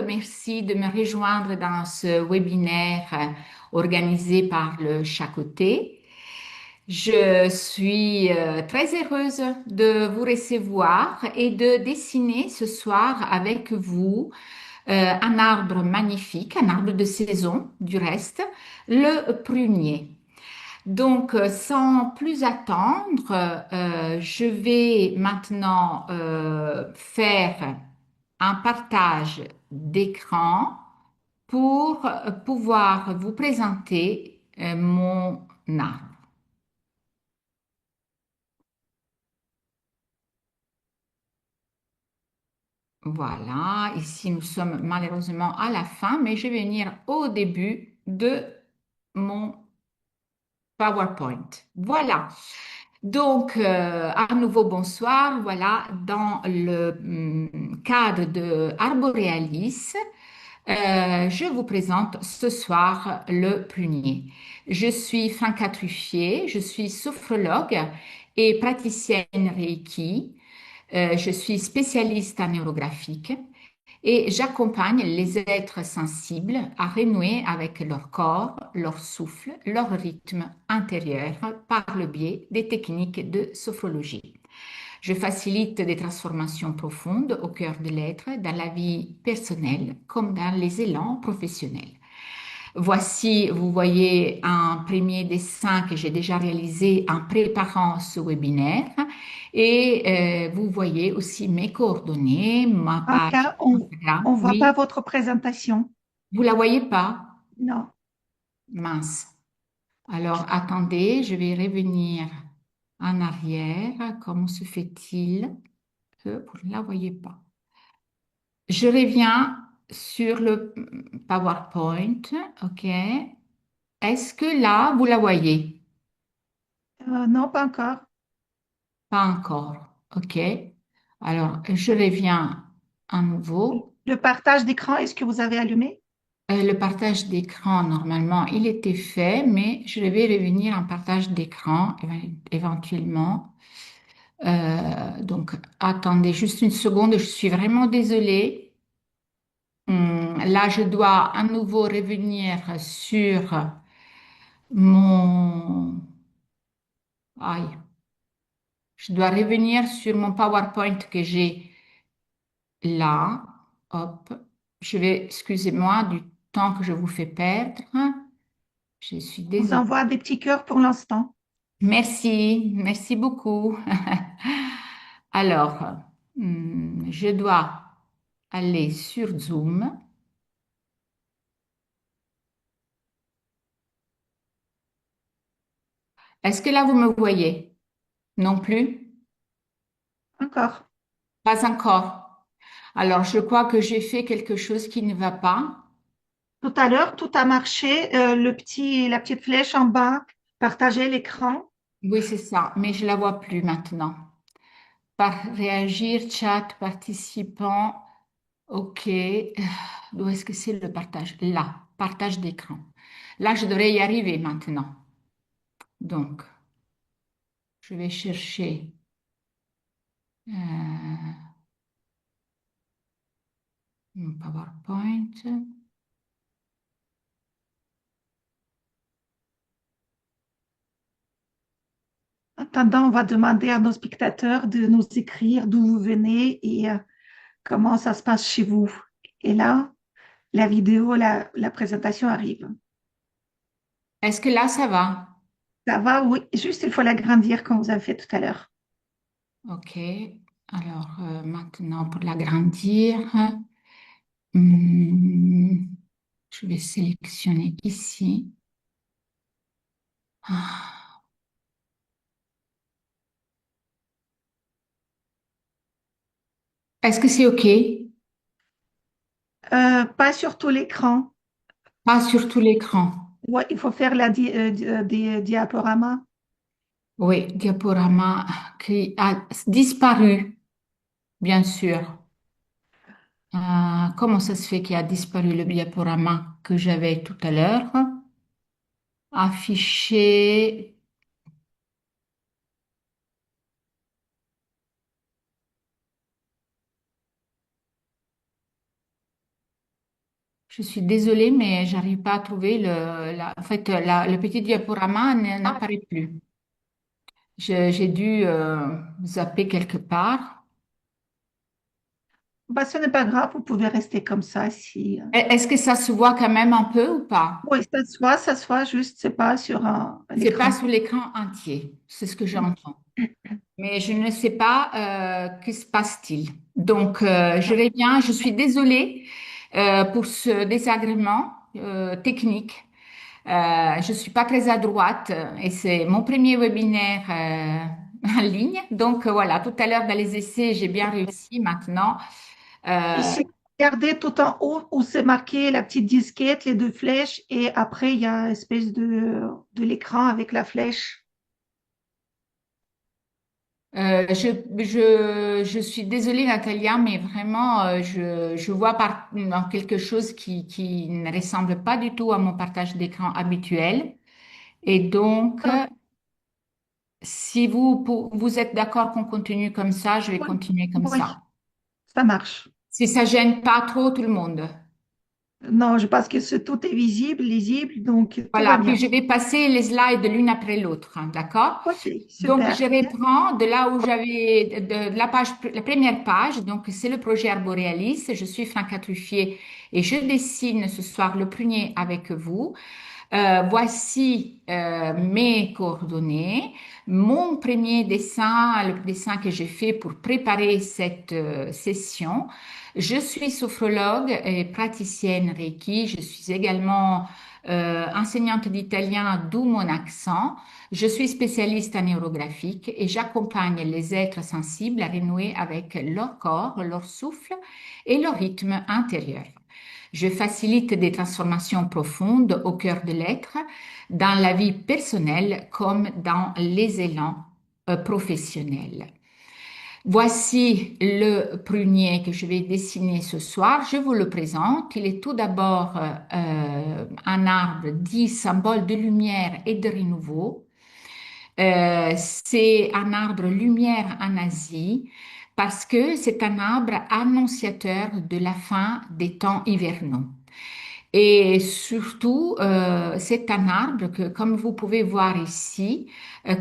merci de me rejoindre dans ce webinaire organisé par le Chacoté. Je suis très heureuse de vous recevoir et de dessiner ce soir avec vous un arbre magnifique, un arbre de saison du reste, le prunier. Donc, sans plus attendre, je vais maintenant faire un partage d'écran pour pouvoir vous présenter mon arbre. Voilà, ici nous sommes malheureusement à la fin, mais je vais venir au début de mon PowerPoint. Voilà. Donc, à nouveau, bonsoir. Voilà, dans le cadre de Arborealis, je vous présente ce soir le prunier. Je suis Franca Truffier, je suis sophrologue et praticienne Reiki. Je suis spécialiste en neurographique et j'accompagne les êtres sensibles à renouer avec leur corps, leur souffle, leur rythme intérieur par le biais des techniques de sophrologie. Je facilite des transformations profondes au cœur de l'être dans la vie personnelle comme dans les élans professionnels. Voici, vous voyez un premier dessin que j'ai déjà réalisé en préparant ce webinaire et vous voyez aussi mes coordonnées, ma page Anka, on Instagram. voit pas Oui, votre présentation. vous la voyez pas? Non. Mince. Alors, attendez, je vais revenir en arrière. Comment se fait-il que vous ne la voyez pas? Je reviens sur le PowerPoint. OK. Est-ce que là, vous la voyez? Non, pas encore. Pas encore. OK. Alors, je reviens à nouveau. Le partage d'écran, est-ce que vous avez allumé? Le partage d'écran, normalement, il était fait, mais je vais revenir en partage d'écran éventuellement. Donc, attendez juste une seconde, je suis vraiment désolée. Là, je dois à nouveau revenir sur mon... Aïe, je dois revenir sur mon PowerPoint que j'ai là. Hop, je vais, excusez-moi du temps que je vous fais perdre. Je suis On vous désolée. envoie des petits cœurs pour l'instant. Merci, merci beaucoup. Alors, je dois aller sur Zoom. Est-ce que là, vous me voyez? Non plus? Encore. Pas encore. Alors, je crois que j'ai fait quelque chose qui ne va pas. Tout à l'heure, tout a marché. La petite flèche en bas, partager l'écran. Oui, c'est ça, mais je la vois plus maintenant. Par réagir, chat, participant. OK. Où est-ce que c'est le partage? Là, partage d'écran. Là, je devrais y arriver maintenant. Donc, je vais chercher mon PowerPoint. En attendant, on va demander à nos spectateurs de nous écrire d'où vous venez et comment ça se passe chez vous. Et là, la vidéo, la présentation arrive. Est-ce que là, ça va? Ça va, oui. Juste, il faut l'agrandir comme vous avez fait tout à l'heure. OK. Alors, maintenant, pour l'agrandir, hum, je vais sélectionner ici. Ah. Est-ce que c'est OK? Pas sur tout l'écran. Pas sur tout l'écran. Ouais, il faut faire des diaporamas. Oui, diaporama qui a disparu, bien sûr. Comment ça se fait qu'il a disparu le diaporama que j'avais tout à l'heure? Affiché. Je suis désolée, mais j'arrive pas à trouver en fait, le petit diaporama Ah, n'apparaît plus. J'ai dû zapper quelque part. bah, ce n'est pas grave, vous pouvez rester comme ça si. Est-ce que ça se voit quand même un peu ou pas? Oui, ça se voit juste, c'est pas sur C'est pas l'écran. sur l'écran entier, c'est ce que j'entends. Mais je ne sais pas que se passe-t-il. Donc, je reviens. Je suis désolée pour ce désagrément technique. Je suis pas très adroite et c'est mon premier webinaire en ligne. Donc, voilà, tout à l'heure dans les essais, j'ai bien réussi. Maintenant, euh, Ici, regardez tout en haut où c'est marqué la petite disquette, les deux flèches, et après, il y a une espèce de l'écran avec la flèche. je suis désolée, Natalia, mais vraiment, je vois dans quelque chose qui ne ressemble pas du tout à mon partage d'écran habituel. Et donc, Ah, si vous êtes d'accord qu'on continue comme ça, je vais oui, continuer comme oui, ça. ça marche. Si ça gêne pas trop tout le monde. Non, je pense que tout est visible, lisible, donc tout va Voilà, puis bien. je vais passer les slides l'une après l'autre, hein, d'accord? Ok, Donc, je super. reprends de là où j'avais, de la page, la première page, donc c'est le projet Arborealis. Je suis Franca Truffier et je dessine ce soir le prunier avec vous. Voici mes coordonnées. Mon premier dessin, le dessin que j'ai fait pour préparer cette session. Je suis sophrologue et praticienne Reiki. Je suis également enseignante d'italien, d'où mon accent. Je suis spécialiste en neurographique et j'accompagne les êtres sensibles à renouer avec leur corps, leur souffle et leur rythme intérieur. Je facilite des transformations profondes au cœur de l'être, dans la vie personnelle comme dans les élans professionnels. Voici le prunier que je vais dessiner ce soir. Je vous le présente. Il est tout d'abord un arbre dit symbole de lumière et de renouveau. C'est un arbre lumière en Asie parce que c'est un arbre annonciateur de la fin des temps hivernaux. Et surtout, c'est un arbre que, comme vous pouvez voir ici,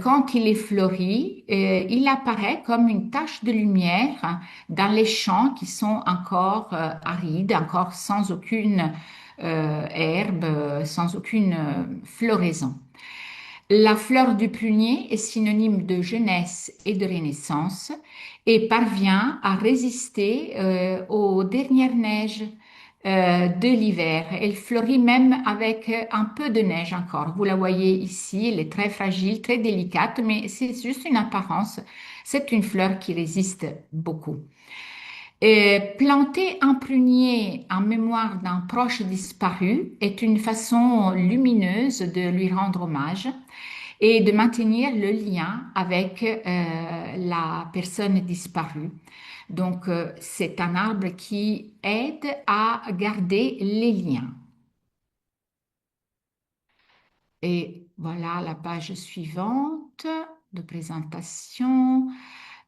quand il est fleuri, il apparaît comme une tache de lumière dans les champs qui sont encore arides, encore sans aucune herbe, sans aucune floraison. La fleur du prunier est synonyme de jeunesse et de renaissance et parvient à résister aux dernières neiges de l'hiver. Elle fleurit même avec un peu de neige encore. Vous la voyez ici, elle est très fragile, très délicate, mais c'est juste une apparence. C'est une fleur qui résiste beaucoup. Planter un prunier en mémoire d'un proche disparu est une façon lumineuse de lui rendre hommage et de maintenir le lien avec la personne disparue. Donc, c'est un arbre qui aide à garder les liens. Et voilà la page suivante de présentation.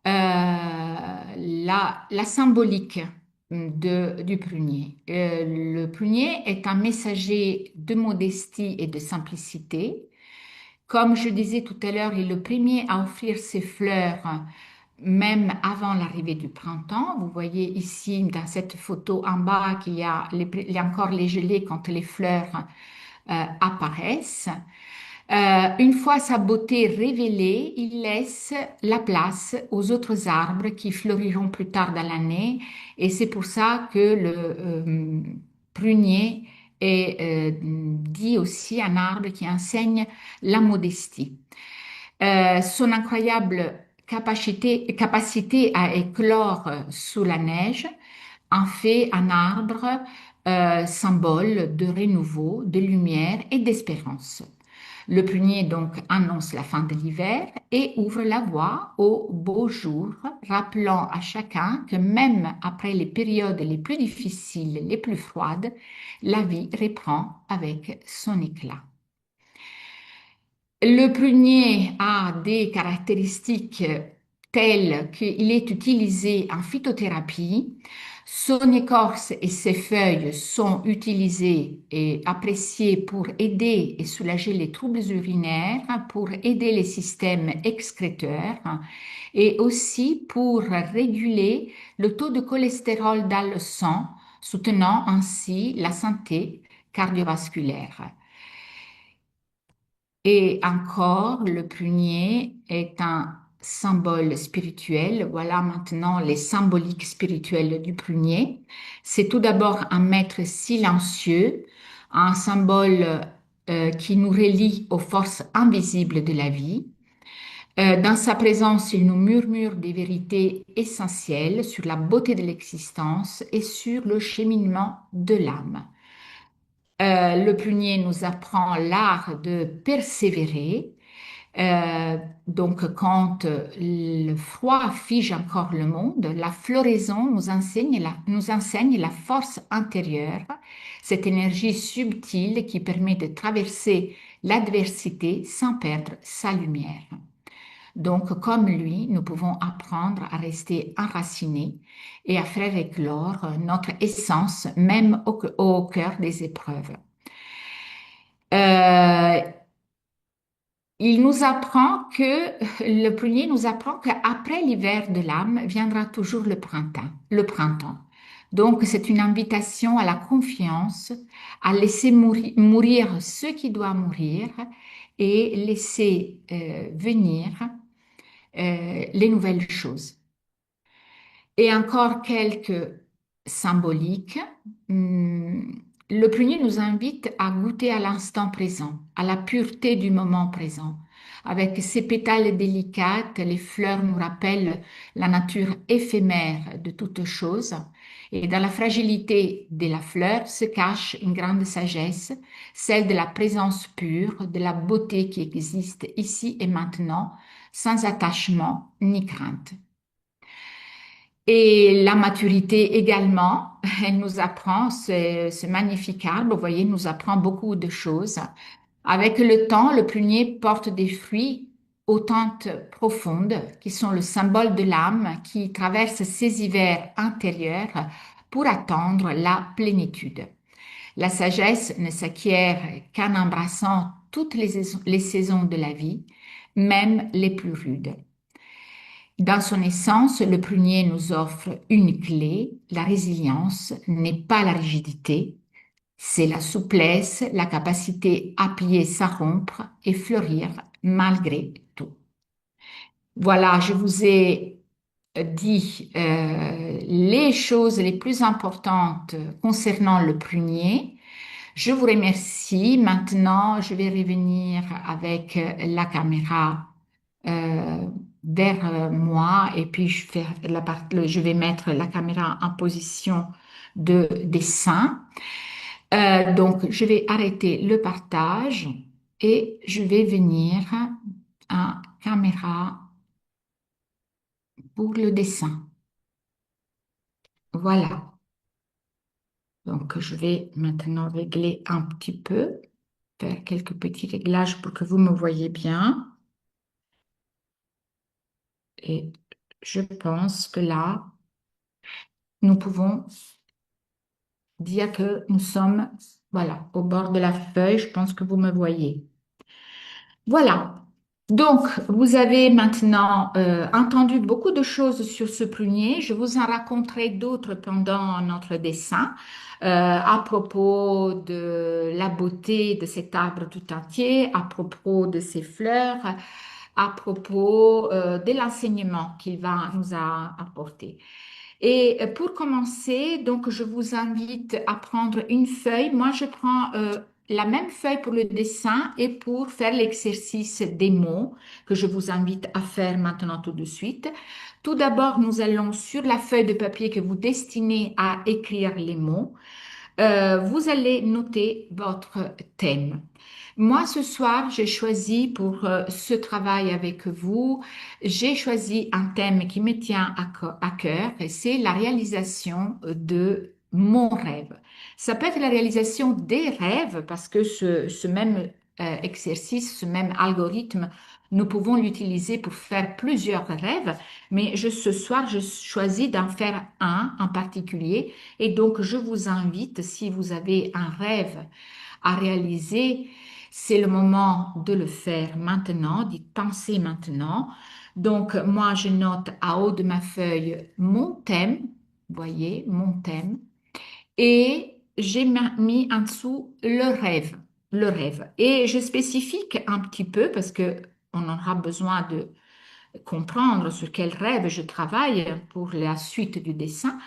La symbolique du prunier. Le prunier est un messager de modestie et de simplicité. Comme je disais tout à l'heure, il est le premier à offrir ses fleurs même avant l'arrivée du printemps. Vous voyez ici dans cette photo en bas qu'il y a encore les gelées quand les fleurs apparaissent. Une fois sa beauté révélée, il laisse la place aux autres arbres qui fleuriront plus tard dans l'année. Et c'est pour ça que le prunier est dit aussi un arbre qui enseigne la modestie. Son incroyable capacité à éclore sous la neige en fait un arbre symbole de renouveau, de lumière et d'espérance. Le prunier donc annonce la fin de l'hiver et ouvre la voie au beau jour, rappelant à chacun que même après les périodes les plus difficiles, les plus froides, la vie reprend avec son éclat. Le prunier a des caractéristiques telles qu'il est utilisé en phytothérapie Son écorce et ses feuilles sont utilisées et appréciées pour aider et soulager les troubles urinaires, pour aider les systèmes excréteurs et aussi pour réguler le taux de cholestérol dans le sang, soutenant ainsi la santé cardiovasculaire. Et encore, le prunier est un symbole spirituel. Voilà maintenant les symboliques spirituelles du prunier. C'est tout d'abord un maître silencieux, un symbole qui nous relie aux forces invisibles de la vie. Dans sa présence, il nous murmure des vérités essentielles sur la beauté de l'existence et sur le cheminement de l'âme. Le prunier nous apprend l'art de persévérer. Euh, donc, quand le froid fige encore le monde, la floraison nous enseigne la force intérieure, cette énergie subtile qui permet de traverser l'adversité sans perdre sa lumière. Donc, comme lui, nous pouvons apprendre à rester enracinés et à faire éclore notre essence, même au cœur des épreuves. Euh, Il nous apprend que, le prunier nous apprend qu'après l'hiver de l'âme viendra toujours le printemps, le printemps. Donc, c'est une invitation à la confiance, à laisser mourir ce qui doit mourir et laisser venir les nouvelles choses. Et encore quelques symboliques. Le prunier nous invite à goûter à l'instant présent, à la pureté du moment présent. Avec ses pétales délicates, les fleurs nous rappellent la nature éphémère de toute chose. Et dans la fragilité de la fleur se cache une grande sagesse, celle de la présence pure, de la beauté qui existe ici et maintenant, sans attachement ni crainte. Et la maturité également, elle nous apprend ce magnifique arbre, vous voyez, nous apprend beaucoup de choses. Avec le temps, le prunier porte des fruits aux teintes profondes, qui sont le symbole de l'âme qui traverse ses hivers intérieurs pour attendre la plénitude. La sagesse ne s'acquiert qu'en embrassant toutes les saisons de la vie, même les plus rudes. Dans son essence, le prunier nous offre une clé. La résilience n'est pas la rigidité, c'est la souplesse, la capacité à plier sans rompre et fleurir malgré tout. Voilà, je vous ai dit les choses les plus importantes concernant le prunier. Je vous remercie. Maintenant, je vais revenir avec la caméra euh, vers moi et puis je vais mettre la caméra en position de dessin. Donc, je vais arrêter le partage et je vais venir à caméra pour le dessin. Voilà. Donc, je vais maintenant régler un petit peu, faire quelques petits réglages pour que vous me voyez bien. Et je pense que là, nous pouvons dire que nous sommes, voilà, au bord de la feuille. Je pense que vous me voyez. Voilà. Donc, vous avez maintenant entendu beaucoup de choses sur ce prunier. Je vous en raconterai d'autres pendant notre dessin à propos de la beauté de cet arbre tout entier, à propos de ses fleurs, à propos de l'enseignement qu'il va nous apporter. Et pour commencer, donc, je vous invite à prendre une feuille. Moi, je prends la même feuille pour le dessin et pour faire l'exercice des mots que je vous invite à faire maintenant tout de suite. Tout d'abord, nous allons sur la feuille de papier que vous destinez à écrire les mots. Vous allez noter votre thème. Moi, ce soir, j'ai choisi pour ce travail avec vous, j'ai choisi un thème qui me tient à cœur et c'est la réalisation de mon rêve. Ça peut être la réalisation des rêves parce que ce même exercice, ce même algorithme, nous pouvons l'utiliser pour faire plusieurs rêves, mais ce soir, je choisis d'en faire un en particulier. Et donc, je vous invite, si vous avez un rêve à réaliser, c'est le moment de le faire maintenant, d'y penser maintenant. Donc, moi, je note à haut de ma feuille mon thème, vous voyez, mon thème, et j'ai mis en dessous le rêve. Et je spécifie un petit peu parce que on aura besoin de comprendre sur quel rêve je travaille pour la suite du dessin.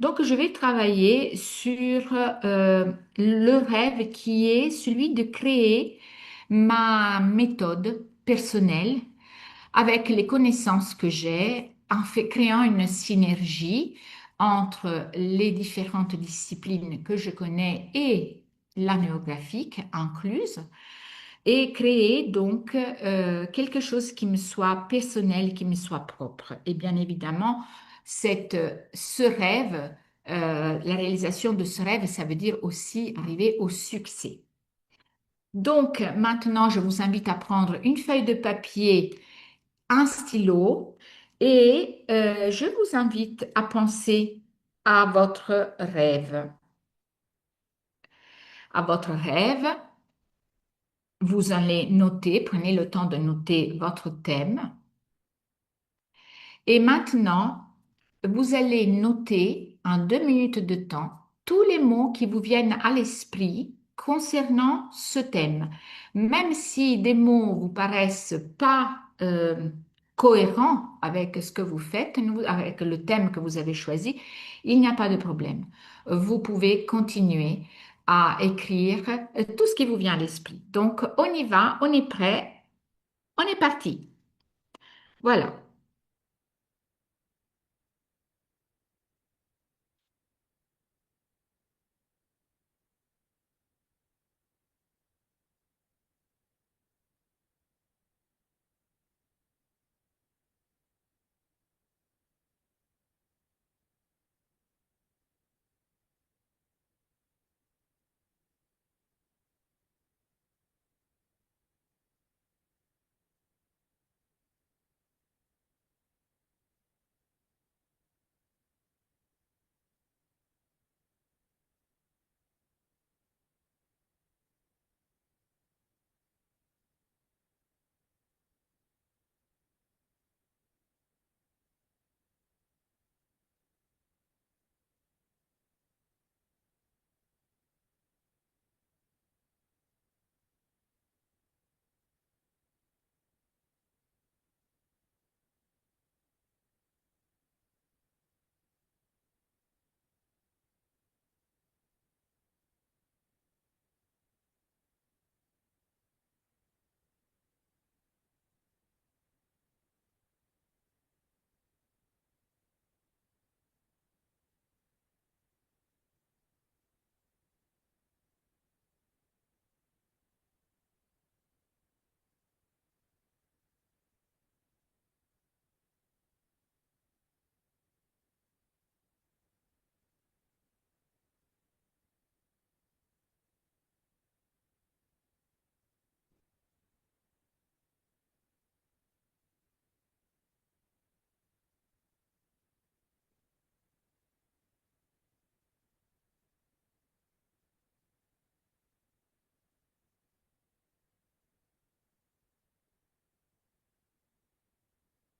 Donc, je vais travailler sur le rêve qui est celui de créer ma méthode personnelle avec les connaissances que j'ai, en fait, créant une synergie entre les différentes disciplines que je connais et la néographique incluse, et créer donc quelque chose qui me soit personnel, qui me soit propre. Et bien évidemment, ce rêve, la réalisation de ce rêve, ça veut dire aussi arriver au succès. Donc maintenant, je vous invite à prendre une feuille de papier, un stylo, et je vous invite à penser à votre rêve. À votre rêve, vous allez noter, prenez le temps de noter votre thème. Et maintenant, vous allez noter en 2 minutes de temps tous les mots qui vous viennent à l'esprit concernant ce thème. Même si des mots vous paraissent pas cohérents avec ce que vous faites, avec le thème que vous avez choisi, il n'y a pas de problème. Vous pouvez continuer à écrire tout ce qui vous vient à l'esprit. Donc, on y va, on est prêt, on est parti. Voilà.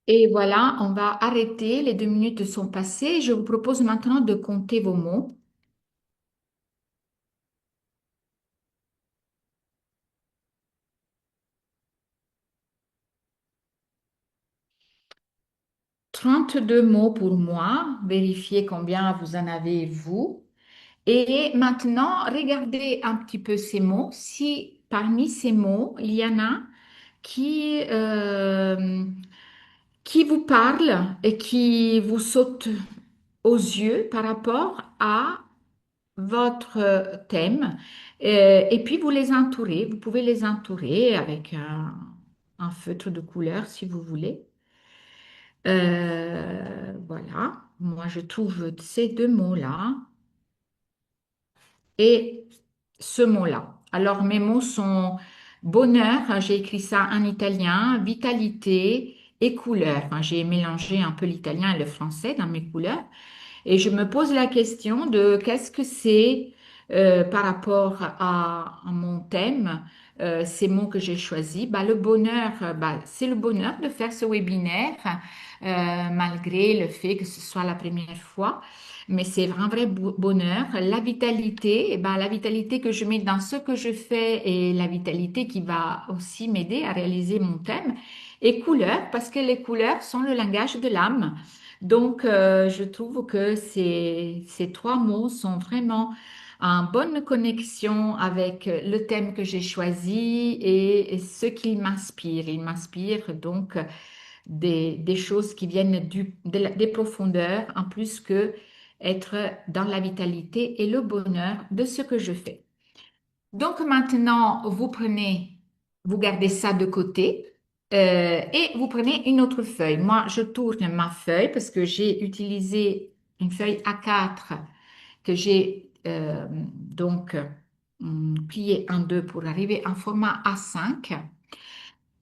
Et voilà, on va arrêter. Les 2 minutes sont passées. Je vous propose maintenant de compter vos mots. 32 mots pour moi. Vérifiez combien vous en avez vous. Et maintenant, regardez un petit peu ces mots. Si parmi ces mots, il y en a qui, euh, qui vous parlent et qui vous sautent aux yeux par rapport à votre thème, et puis vous les entourez. Vous pouvez les entourer avec un feutre de couleur si vous voulez. Voilà, moi je trouve ces 2 mots-là et ce mot-là. Alors mes mots sont Bonheur, j'ai écrit ça en italien, vitalité et couleur. J'ai mélangé un peu l'italien et le français dans mes couleurs. Et je me pose la question de qu'est-ce que c'est par rapport à mon thème, ces mots que j'ai choisis. Bah, le bonheur, c'est le bonheur de faire ce webinaire, malgré le fait que ce soit la première fois. Mais c'est un vrai bonheur. La vitalité, la vitalité que je mets dans ce que je fais et la vitalité qui va aussi m'aider à réaliser mon thème. Et couleur, parce que les couleurs sont le langage de l'âme. Donc, je trouve que ces trois mots sont vraiment en bonne connexion avec le thème que j'ai choisi et ce qu'il m'inspire. Il m'inspire donc des choses qui viennent des profondeurs, en plus que être dans la vitalité et le bonheur de ce que je fais. Donc maintenant, vous gardez ça de côté et vous prenez une autre feuille. Moi, je tourne ma feuille parce que j'ai utilisé une feuille A4 que j'ai pliée en deux pour arriver en format A5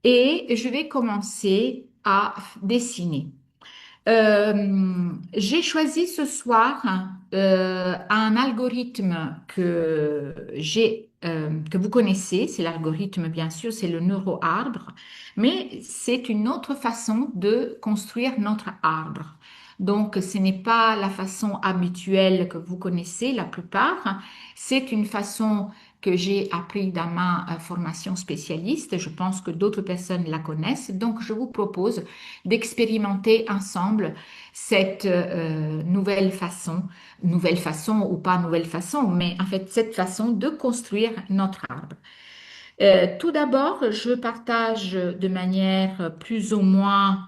et je vais commencer à dessiner. J'ai choisi ce soir un algorithme que vous connaissez. C'est l'algorithme, bien sûr, c'est le neuroarbre, mais c'est une autre façon de construire notre arbre. Donc, ce n'est pas la façon habituelle que vous connaissez la plupart. C'est une façon que j'ai appris dans ma formation spécialiste. Je pense que d'autres personnes la connaissent. Donc, je vous propose d'expérimenter ensemble cette nouvelle façon ou pas nouvelle façon, mais en fait cette façon de construire notre arbre. Tout d'abord, je partage de manière plus ou moins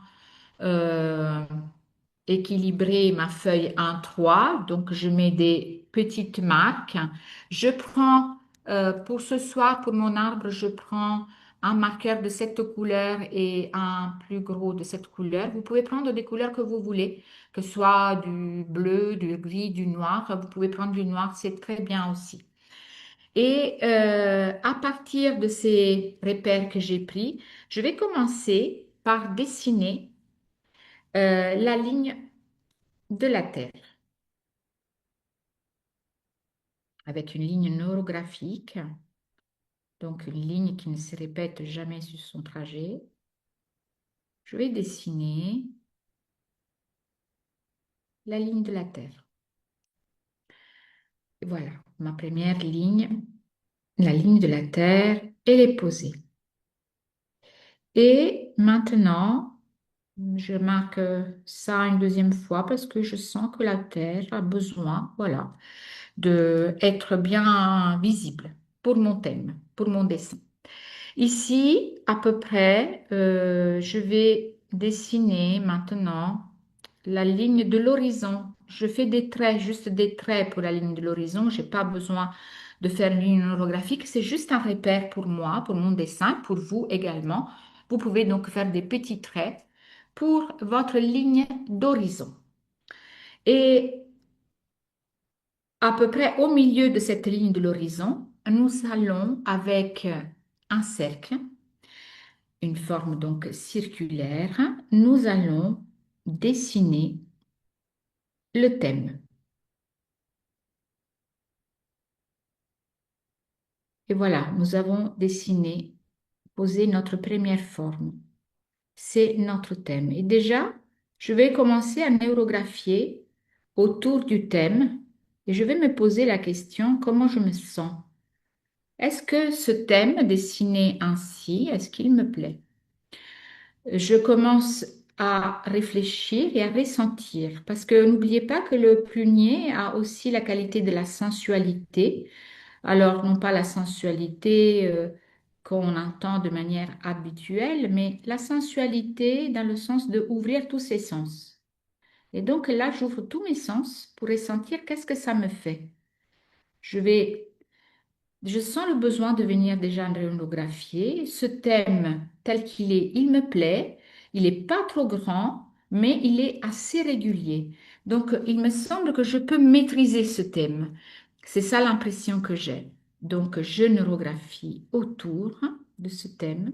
euh, équilibrer ma feuille en trois. Donc, je mets des petites marques. Je prends, pour ce soir, pour mon arbre, je prends un marqueur de cette couleur et un plus gros de cette couleur. Vous pouvez prendre des couleurs que vous voulez, que ce soit du bleu, du gris, du noir. Vous pouvez prendre du noir, c'est très bien aussi. Et à partir de ces repères que j'ai pris, je vais commencer par dessiner la ligne de la Terre, avec une ligne neurographique, donc une ligne qui ne se répète jamais sur son trajet. Je vais dessiner la ligne de la Terre. Et voilà, ma première ligne, la ligne de la Terre, elle est posée. Et maintenant, je marque ça une deuxième fois parce que je sens que la Terre a besoin, voilà, d'être bien visible pour mon thème, pour mon dessin. Ici, à peu près, je vais dessiner maintenant la ligne de l'horizon. Je fais des traits, juste des traits pour la ligne de l'horizon. Je n'ai pas besoin de faire une ligne orographique. C'est juste un repère pour moi, pour mon dessin, pour vous également. Vous pouvez donc faire des petits traits pour votre ligne d'horizon. Et à peu près au milieu de cette ligne de l'horizon, nous allons avec un cercle, une forme donc circulaire, nous allons dessiner le thème. Et voilà, nous avons dessiné, posé notre première forme. C'est notre thème. Et déjà, je vais commencer à neurographier autour du thème et je vais me poser la question, comment je me sens? Est-ce que ce thème dessiné ainsi, est-ce qu'il me plaît? Je commence à réfléchir et à ressentir, parce que n'oubliez pas que le prunier a aussi la qualité de la sensualité. Alors, non pas la sensualité qu'on entend de manière habituelle, mais la sensualité dans le sens de ouvrir tous ses sens. Et donc là, j'ouvre tous mes sens pour ressentir qu'est-ce que ça me fait. Je vais Je sens le besoin de venir déjà radiographier. Ce thème tel qu'il est, il me plaît. Il n'est pas trop grand, mais il est assez régulier. Donc, il me semble que je peux maîtriser ce thème. C'est ça l'impression que j'ai. Donc, je neurographie autour. de ce thème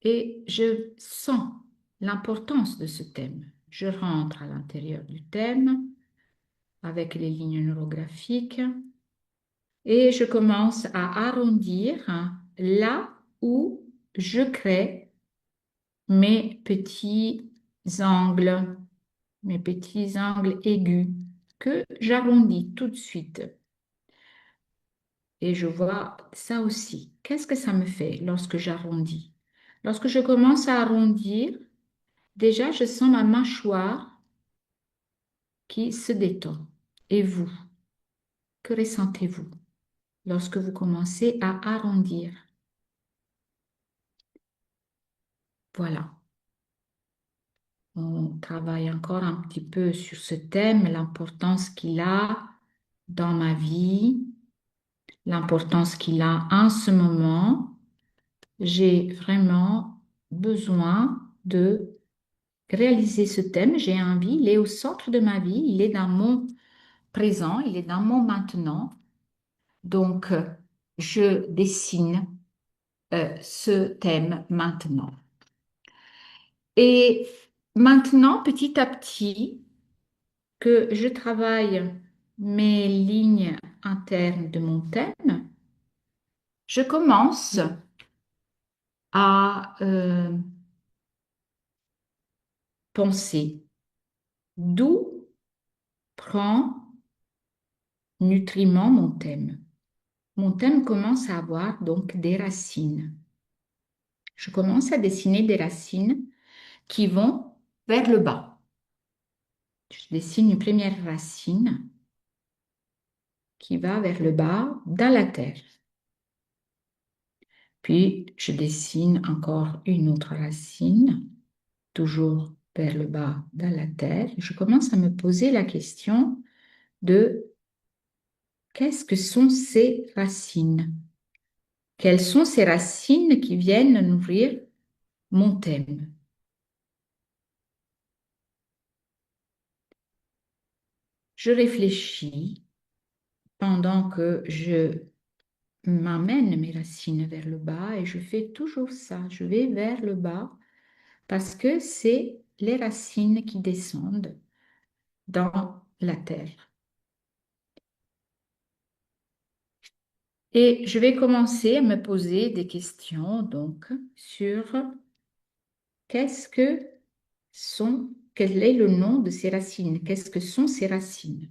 et je sens l'importance de ce thème. Je rentre à l'intérieur du thème avec les lignes neurographiques et je commence à arrondir là où je crée mes petits angles, mes petits angles aigus que j'arrondis tout de suite. Et je vois ça aussi. Qu'est-ce que ça me fait lorsque j'arrondis? Lorsque je commence à arrondir, déjà je sens ma mâchoire qui se détend. Et vous, que ressentez-vous lorsque vous commencez à arrondir? Voilà. On travaille encore un petit peu sur ce thème, l'importance qu'il a dans ma vie, l'importance qu'il a en ce moment. J'ai vraiment besoin de réaliser ce thème. J'ai envie, il est au centre de ma vie, il est dans mon présent, il est dans mon maintenant. Donc, je dessine ce thème maintenant. Et maintenant, petit à petit, que je travaille mes lignes internes de mon thème, je commence à penser d'où prend nutriment mon thème. Mon thème commence à avoir donc des racines. Je commence à dessiner des racines qui vont vers le bas. Je dessine une première racine qui va vers le bas dans la terre. Puis je dessine encore une autre racine, toujours vers le bas dans la terre. Je commence à me poser la question de qu'est-ce que sont ces racines? Quelles sont ces racines qui viennent nourrir mon thème? Je réfléchis pendant que je m'amène mes racines vers le bas et je fais toujours ça. Je vais vers le bas parce que c'est les racines qui descendent dans la terre. Et je vais commencer à me poser des questions donc sur qu'est-ce que sont, quel est le nom de ces racines? Qu'est-ce que sont ces racines?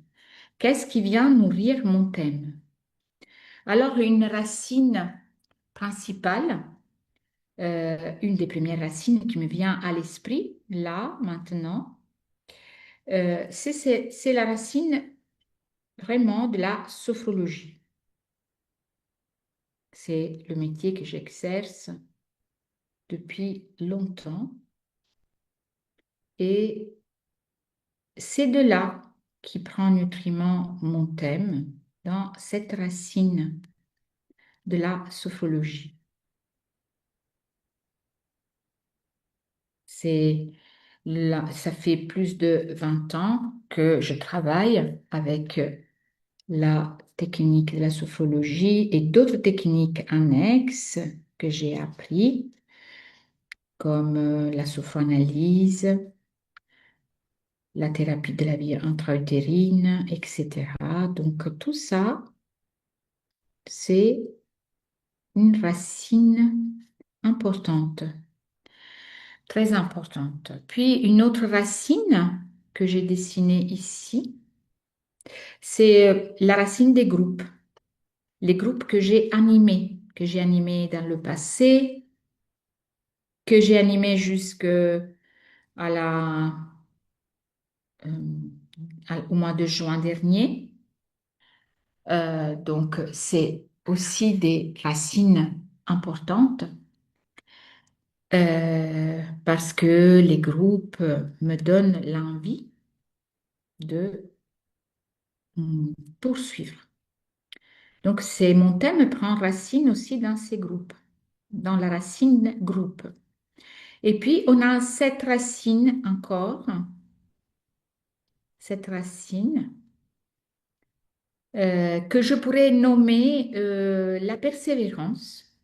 Qu'est-ce qui vient nourrir mon thème? Alors, une racine principale, une des premières racines qui me vient à l'esprit, là, maintenant, c'est la racine vraiment de la sophrologie. C'est le métier que j'exerce depuis longtemps et c'est de là qui prend nutriment mon thème dans cette racine de la sophrologie. Ça fait plus de 20 ans que je travaille avec la technique de la sophrologie et d'autres techniques annexes que j'ai appris, comme la sophroanalyse, la thérapie de la vie intra-utérine, etc. Donc tout ça, c'est une racine importante, très importante. Puis une autre racine que j'ai dessinée ici, c'est la racine des groupes. Les groupes que j'ai animés dans le passé, que j'ai animés jusque à au mois de juin dernier. Donc, c'est aussi des racines importantes parce que les groupes me donnent l'envie de poursuivre. Donc, c'est mon thème prend racine aussi dans ces groupes, dans la racine groupe. Et puis, on a cette racine encore, cette racine que je pourrais nommer la persévérance.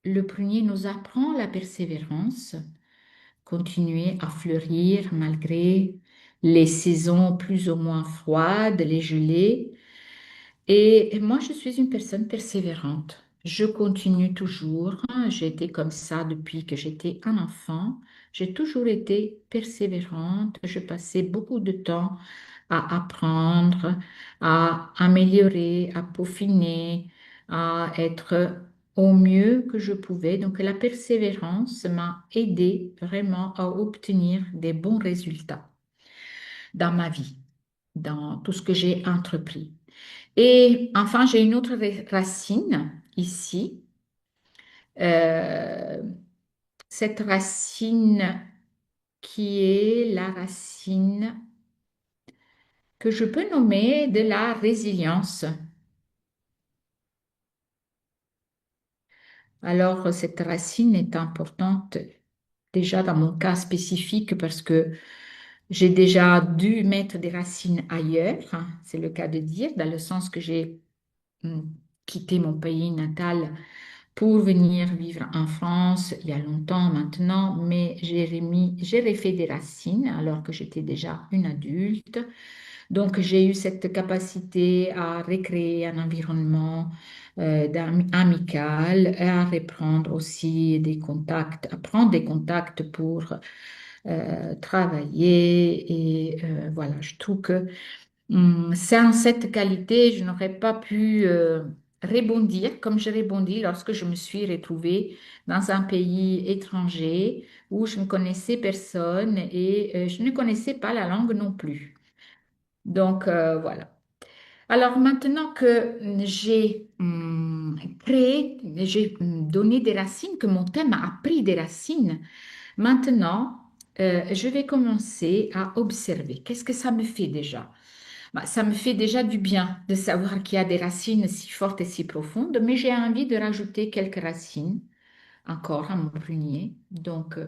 Le prunier nous apprend la persévérance, continuer à fleurir malgré les saisons plus ou moins froides, les gelées. Et moi, je suis une personne persévérante. Je continue toujours. J'ai été comme ça depuis que j'étais un enfant. J'ai toujours été persévérante. Je passais beaucoup de temps à apprendre, à améliorer, à peaufiner, à être au mieux que je pouvais. Donc la persévérance m'a aidé vraiment à obtenir des bons résultats dans ma vie, dans tout ce que j'ai entrepris. Et enfin, j'ai une autre racine ici. Euh, cette racine qui est la racine que je peux nommer de la résilience. Alors, cette racine est importante déjà dans mon cas spécifique parce que j'ai déjà dû mettre des racines ailleurs, hein, c'est le cas de dire, dans le sens que j'ai quitté mon pays natal pour venir vivre en France il y a longtemps maintenant, mais j'ai refait des racines alors que j'étais déjà une adulte. Donc, j'ai eu cette capacité à recréer un environnement amical, et à reprendre aussi des contacts, à prendre des contacts pour travailler. Et voilà, je trouve que sans cette qualité, je n'aurais pas pu rebondir comme j'ai rebondi lorsque je me suis retrouvée dans un pays étranger où je ne connaissais personne et je ne connaissais pas la langue non plus. Donc voilà. Alors maintenant que j'ai créé, j'ai donné des racines, que mon thème a pris des racines, maintenant je vais commencer à observer. Qu'est-ce que ça me fait déjà? Bah, ça me fait déjà du bien de savoir qu'il y a des racines si fortes et si profondes, mais j'ai envie de rajouter quelques racines encore à mon prunier. Donc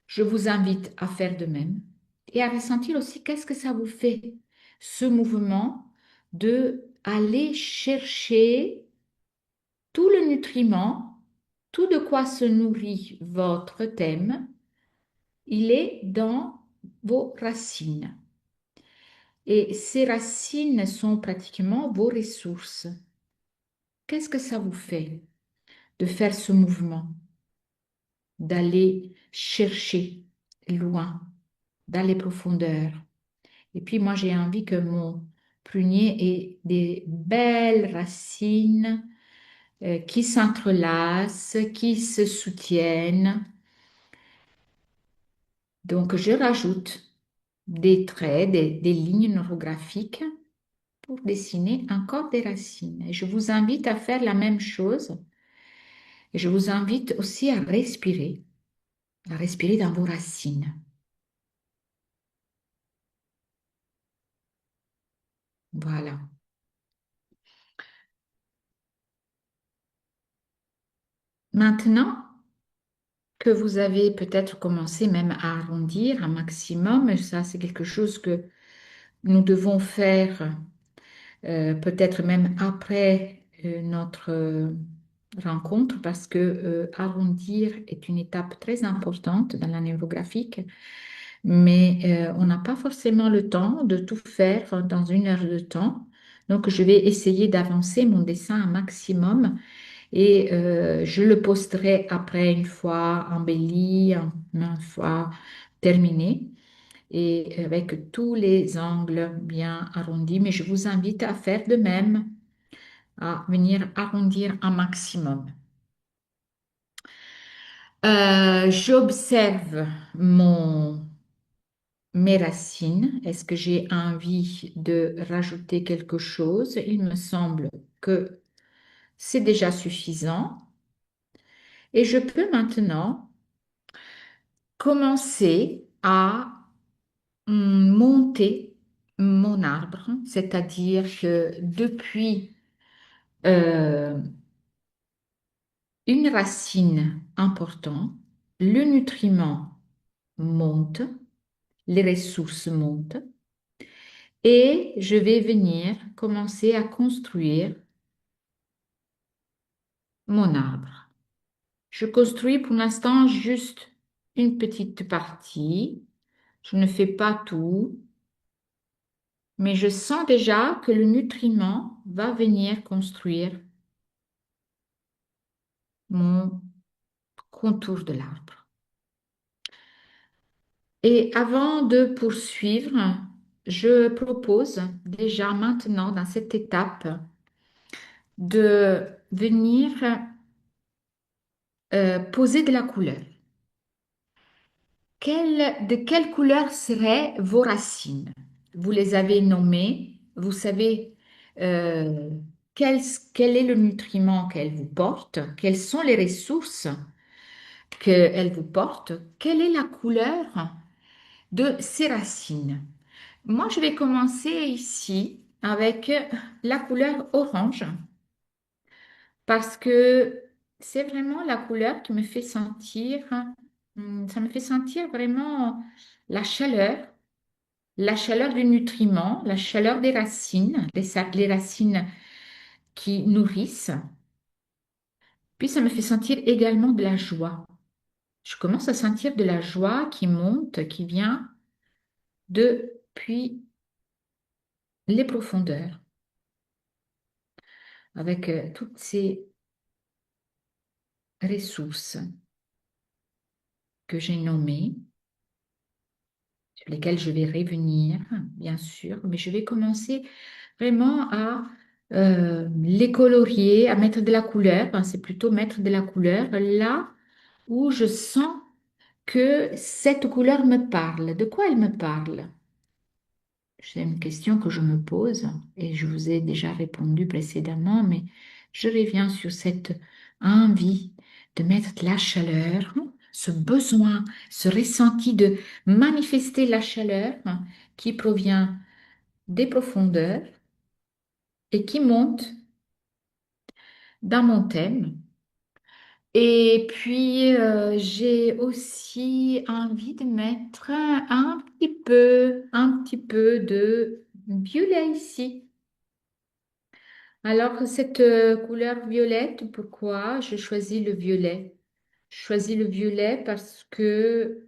je vous invite à faire de même et à ressentir aussi qu'est-ce que ça vous fait, ce mouvement de aller chercher tout le nutriment, tout de quoi se nourrit votre thème, il est dans vos racines. Et ces racines sont pratiquement vos ressources. Qu'est-ce que ça vous fait de faire ce mouvement, d'aller chercher loin, dans les profondeurs? Et puis moi, j'ai envie que mon prunier ait des belles racines qui s'entrelacent, qui se soutiennent. Donc, je rajoute des traits, des lignes neurographiques pour dessiner encore des racines. Et je vous invite à faire la même chose. Et je vous invite aussi à respirer dans vos racines. Voilà. Maintenant, que vous avez peut-être commencé même à arrondir un maximum. Ça, c'est quelque chose que nous devons faire peut-être même après notre rencontre parce que arrondir est une étape très importante dans la neurographique, mais on n'a pas forcément le temps de tout faire dans une heure de temps. Donc, je vais essayer d'avancer mon dessin un maximum et je le posterai après une fois embelli, une fois terminé et avec tous les angles bien arrondis. Mais je vous invite à faire de même, à venir arrondir un maximum. J'observe mes racines. Est-ce que j'ai envie de rajouter quelque chose? Il me semble que c'est déjà suffisant. Et je peux maintenant commencer à monter mon arbre, c'est-à-dire que depuis euh, une racine importante, le nutriment monte, les ressources montent, et je vais venir commencer à construire mon arbre. Je construis pour l'instant juste une petite partie. Je ne fais pas tout, mais je sens déjà que le nutriment va venir construire mon contour de l'arbre. Et avant de poursuivre, je propose déjà maintenant dans cette étape de venir poser de la couleur. De quelle couleur seraient vos racines? Vous les avez nommées, vous savez euh, quel, quel est le nutriment qu'elles vous portent, quelles sont les ressources qu'elles vous portent, quelle est la couleur de ces racines. Moi, je vais commencer ici avec la couleur orange parce que c'est vraiment la couleur qui me fait sentir, ça me fait sentir vraiment la chaleur du nutriment, la chaleur des racines, les racines qui nourrissent. Puis ça me fait sentir également de la joie. Je commence à sentir de la joie qui monte, qui vient depuis les profondeurs, avec toutes ces ressources que j'ai nommées, sur lesquelles je vais revenir, bien sûr, mais je vais commencer vraiment à les colorier, à mettre de la couleur. Enfin, c'est plutôt mettre de la couleur là où je sens que cette couleur me parle. De quoi elle me parle? C'est une question que je me pose et je vous ai déjà répondu précédemment, mais je reviens sur cette envie de mettre de la chaleur, ce besoin, ce ressenti de manifester la chaleur qui provient des profondeurs et qui monte dans mon thème. Et puis, j'ai aussi envie de mettre un petit peu de violet ici. Alors, cette couleur violette, pourquoi je choisis le violet? Je choisis le violet parce que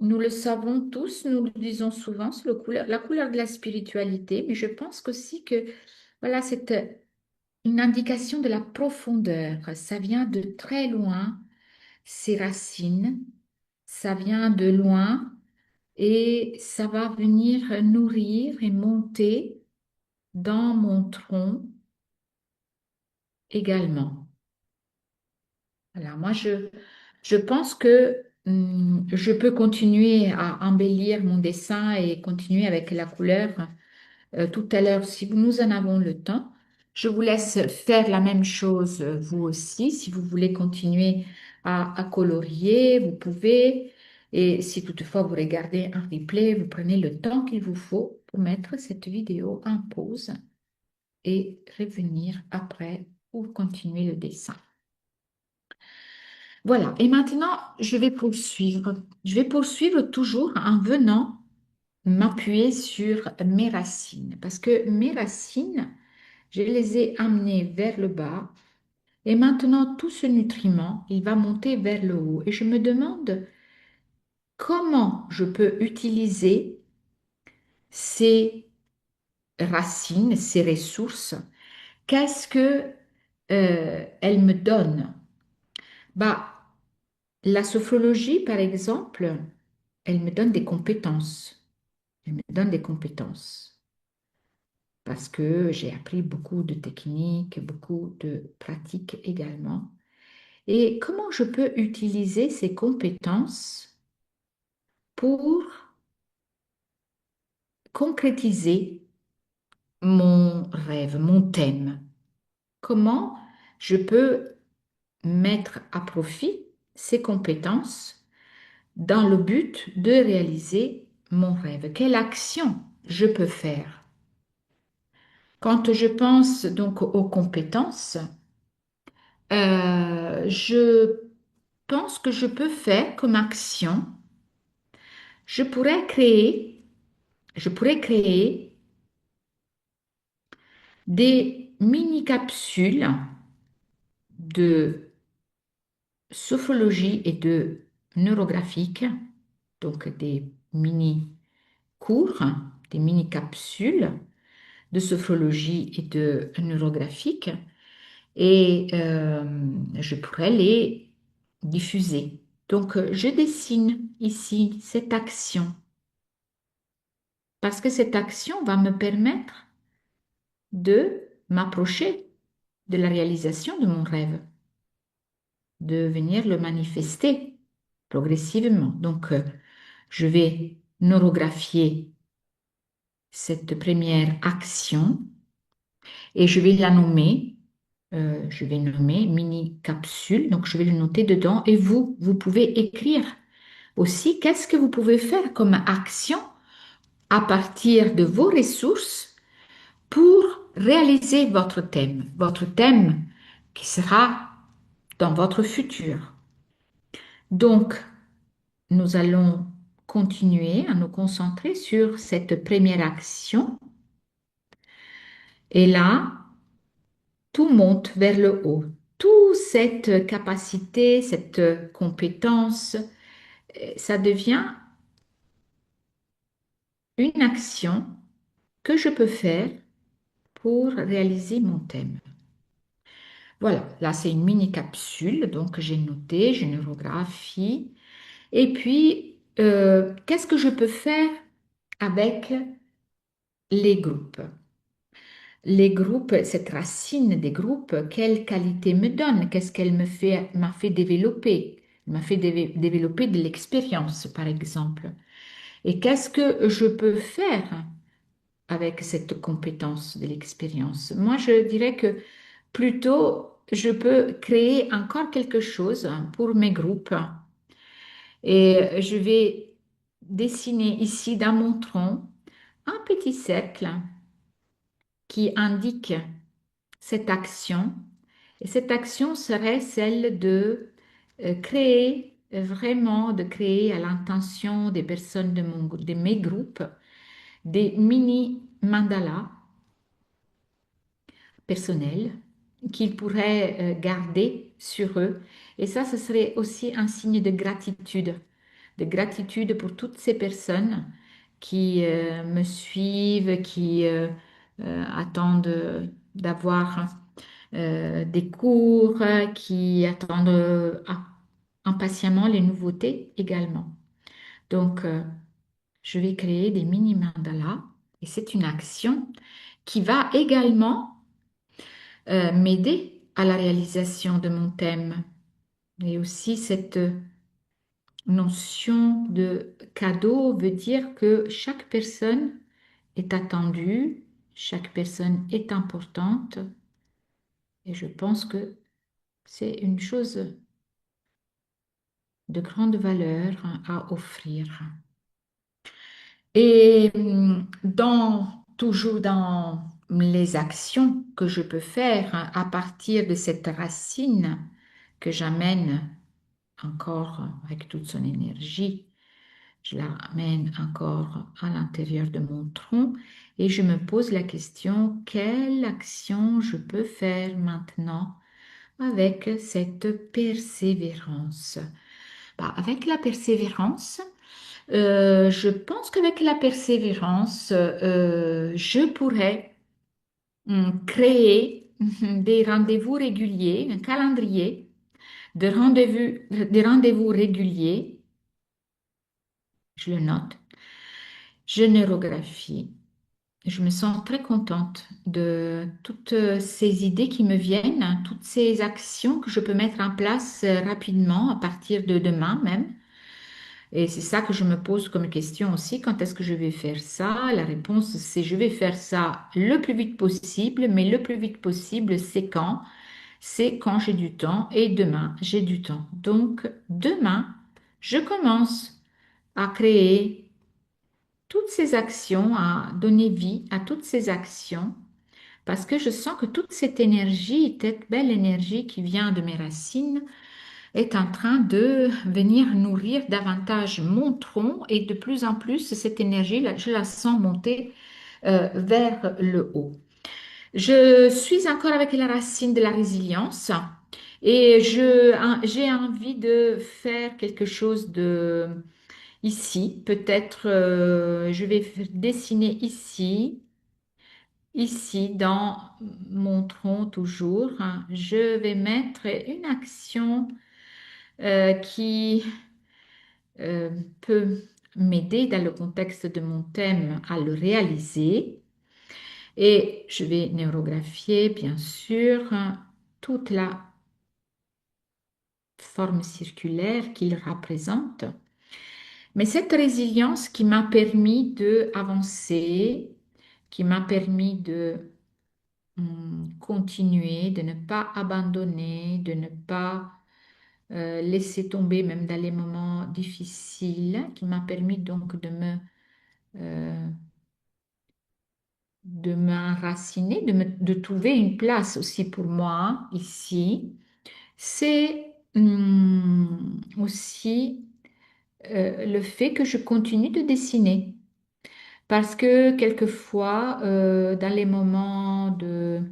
nous le savons tous, nous le disons souvent, c'est la couleur de la spiritualité, mais je pense aussi que voilà, c'est une indication de la profondeur. Ça vient de très loin, ses racines, ça vient de loin et ça va venir nourrir et monter dans mon tronc également. Voilà, je pense que je peux continuer à embellir mon dessin et continuer avec la couleur tout à l'heure si nous en avons le temps. Je vous laisse faire la même chose vous aussi. Si vous voulez continuer à colorier, vous pouvez. Et si toutefois vous regardez un replay, vous prenez le temps qu'il vous faut pour mettre cette vidéo en pause et revenir après pour continuer le dessin. Voilà, et maintenant, je vais poursuivre. Je vais poursuivre toujours en venant m'appuyer sur mes racines, parce que mes racines, je les ai amenées vers le bas, et maintenant, tout ce nutriment, il va monter vers le haut. Et je me demande comment je peux utiliser ces racines, ces ressources. Qu'est-ce que elles me donnent? Bah, la sophrologie, par exemple, elle me donne des compétences. Elle me donne des compétences parce que j'ai appris beaucoup de techniques, beaucoup de pratiques également. Et comment je peux utiliser ces compétences pour concrétiser mon rêve, mon thème? Comment je peux mettre à profit ces compétences dans le but de réaliser mon rêve? Quelle action je peux faire? Quand je pense donc aux compétences, je pense que je peux faire comme action, je pourrais créer je pourrais créer des mini-capsules de sophrologie et de neurographique, donc des mini-cours, des mini-capsules de sophrologie et de neurographique, et je pourrais les diffuser. Donc, je dessine ici cette action parce que cette action va me permettre de m'approcher de la réalisation de mon rêve, de venir le manifester progressivement. Donc, je vais neurographier cette première action et je vais nommer mini capsule, donc je vais le noter dedans et vous pouvez écrire aussi qu'est-ce que vous pouvez faire comme action à partir de vos ressources pour réaliser votre thème qui sera dans votre futur. Donc, nous allons continuer à nous concentrer sur cette première action et là, tout monte vers le haut. Toute cette capacité, cette compétence, ça devient une action que je peux faire pour réaliser mon thème. Voilà, là c'est une mini capsule, donc j'ai noté, j'ai une neurographie. Et puis, qu'est-ce que je peux faire avec les groupes? Les groupes, cette racine des groupes, quelle qualité me donne? Qu'est-ce qu'elle m'a fait développer? Elle m'a fait développer de l'expérience, par exemple. Et qu'est-ce que je peux faire avec cette compétence de l'expérience? Moi, je dirais que plutôt, je peux créer encore quelque chose pour mes groupes. Et je vais dessiner ici dans mon tronc un petit cercle qui indique cette action. Et cette action serait celle de créer, vraiment de créer à l'intention des personnes de mes groupes des mini mandalas personnels qu'ils pourraient garder sur eux. Et ça, ce serait aussi un signe de gratitude pour toutes ces personnes qui me suivent, qui attendent d'avoir des cours, qui attendent impatiemment les nouveautés également. Donc, je vais créer des mini mandalas et c'est une action qui va également m'aider à la réalisation de mon thème. Et aussi cette notion de cadeau veut dire que chaque personne est attendue, chaque personne est importante et je pense que c'est une chose de grande valeur à offrir. Et toujours dans les actions que je peux faire à partir de cette racine que j'amène encore avec toute son énergie, je la ramène encore à l'intérieur de mon tronc et je me pose la question, quelle action je peux faire maintenant avec cette persévérance? Bah, avec la persévérance, je pense qu'avec la persévérance, je pourrais créer des rendez-vous réguliers, un calendrier de rendez-vous réguliers. Je le note. Je neurographie. Je me sens très contente de toutes ces idées qui me viennent, hein, toutes ces actions que je peux mettre en place rapidement à partir de demain même. Et c'est ça que je me pose comme question aussi. Quand est-ce que je vais faire ça? La réponse, c'est je vais faire ça le plus vite possible, mais le plus vite possible, c'est quand? C'est quand j'ai du temps et demain, j'ai du temps. Donc, demain, je commence à créer toutes ces actions, à donner vie à toutes ces actions, parce que je sens que toute cette énergie, cette belle énergie qui vient de mes racines, est en train de venir nourrir davantage mon tronc et de plus en plus cette énergie, là, je la sens monter vers le haut. Je suis encore avec la racine de la résilience et j'ai envie de faire quelque chose de ici. Peut-être je vais dessiner ici, ici dans mon tronc toujours. Je vais mettre une action qui euh, peut m'aider dans le contexte de mon thème à le réaliser. Et je vais neurographier, bien sûr, toute la forme circulaire qu'il représente. Mais cette résilience qui m'a permis de avancer, qui m'a permis de continuer, de ne pas abandonner, de ne pas laisser tomber même dans les moments difficiles, qui m'a permis donc euh, de m'enraciner, de trouver une place aussi pour moi ici. C'est aussi le fait que je continue de dessiner. Parce que quelquefois, dans les moments de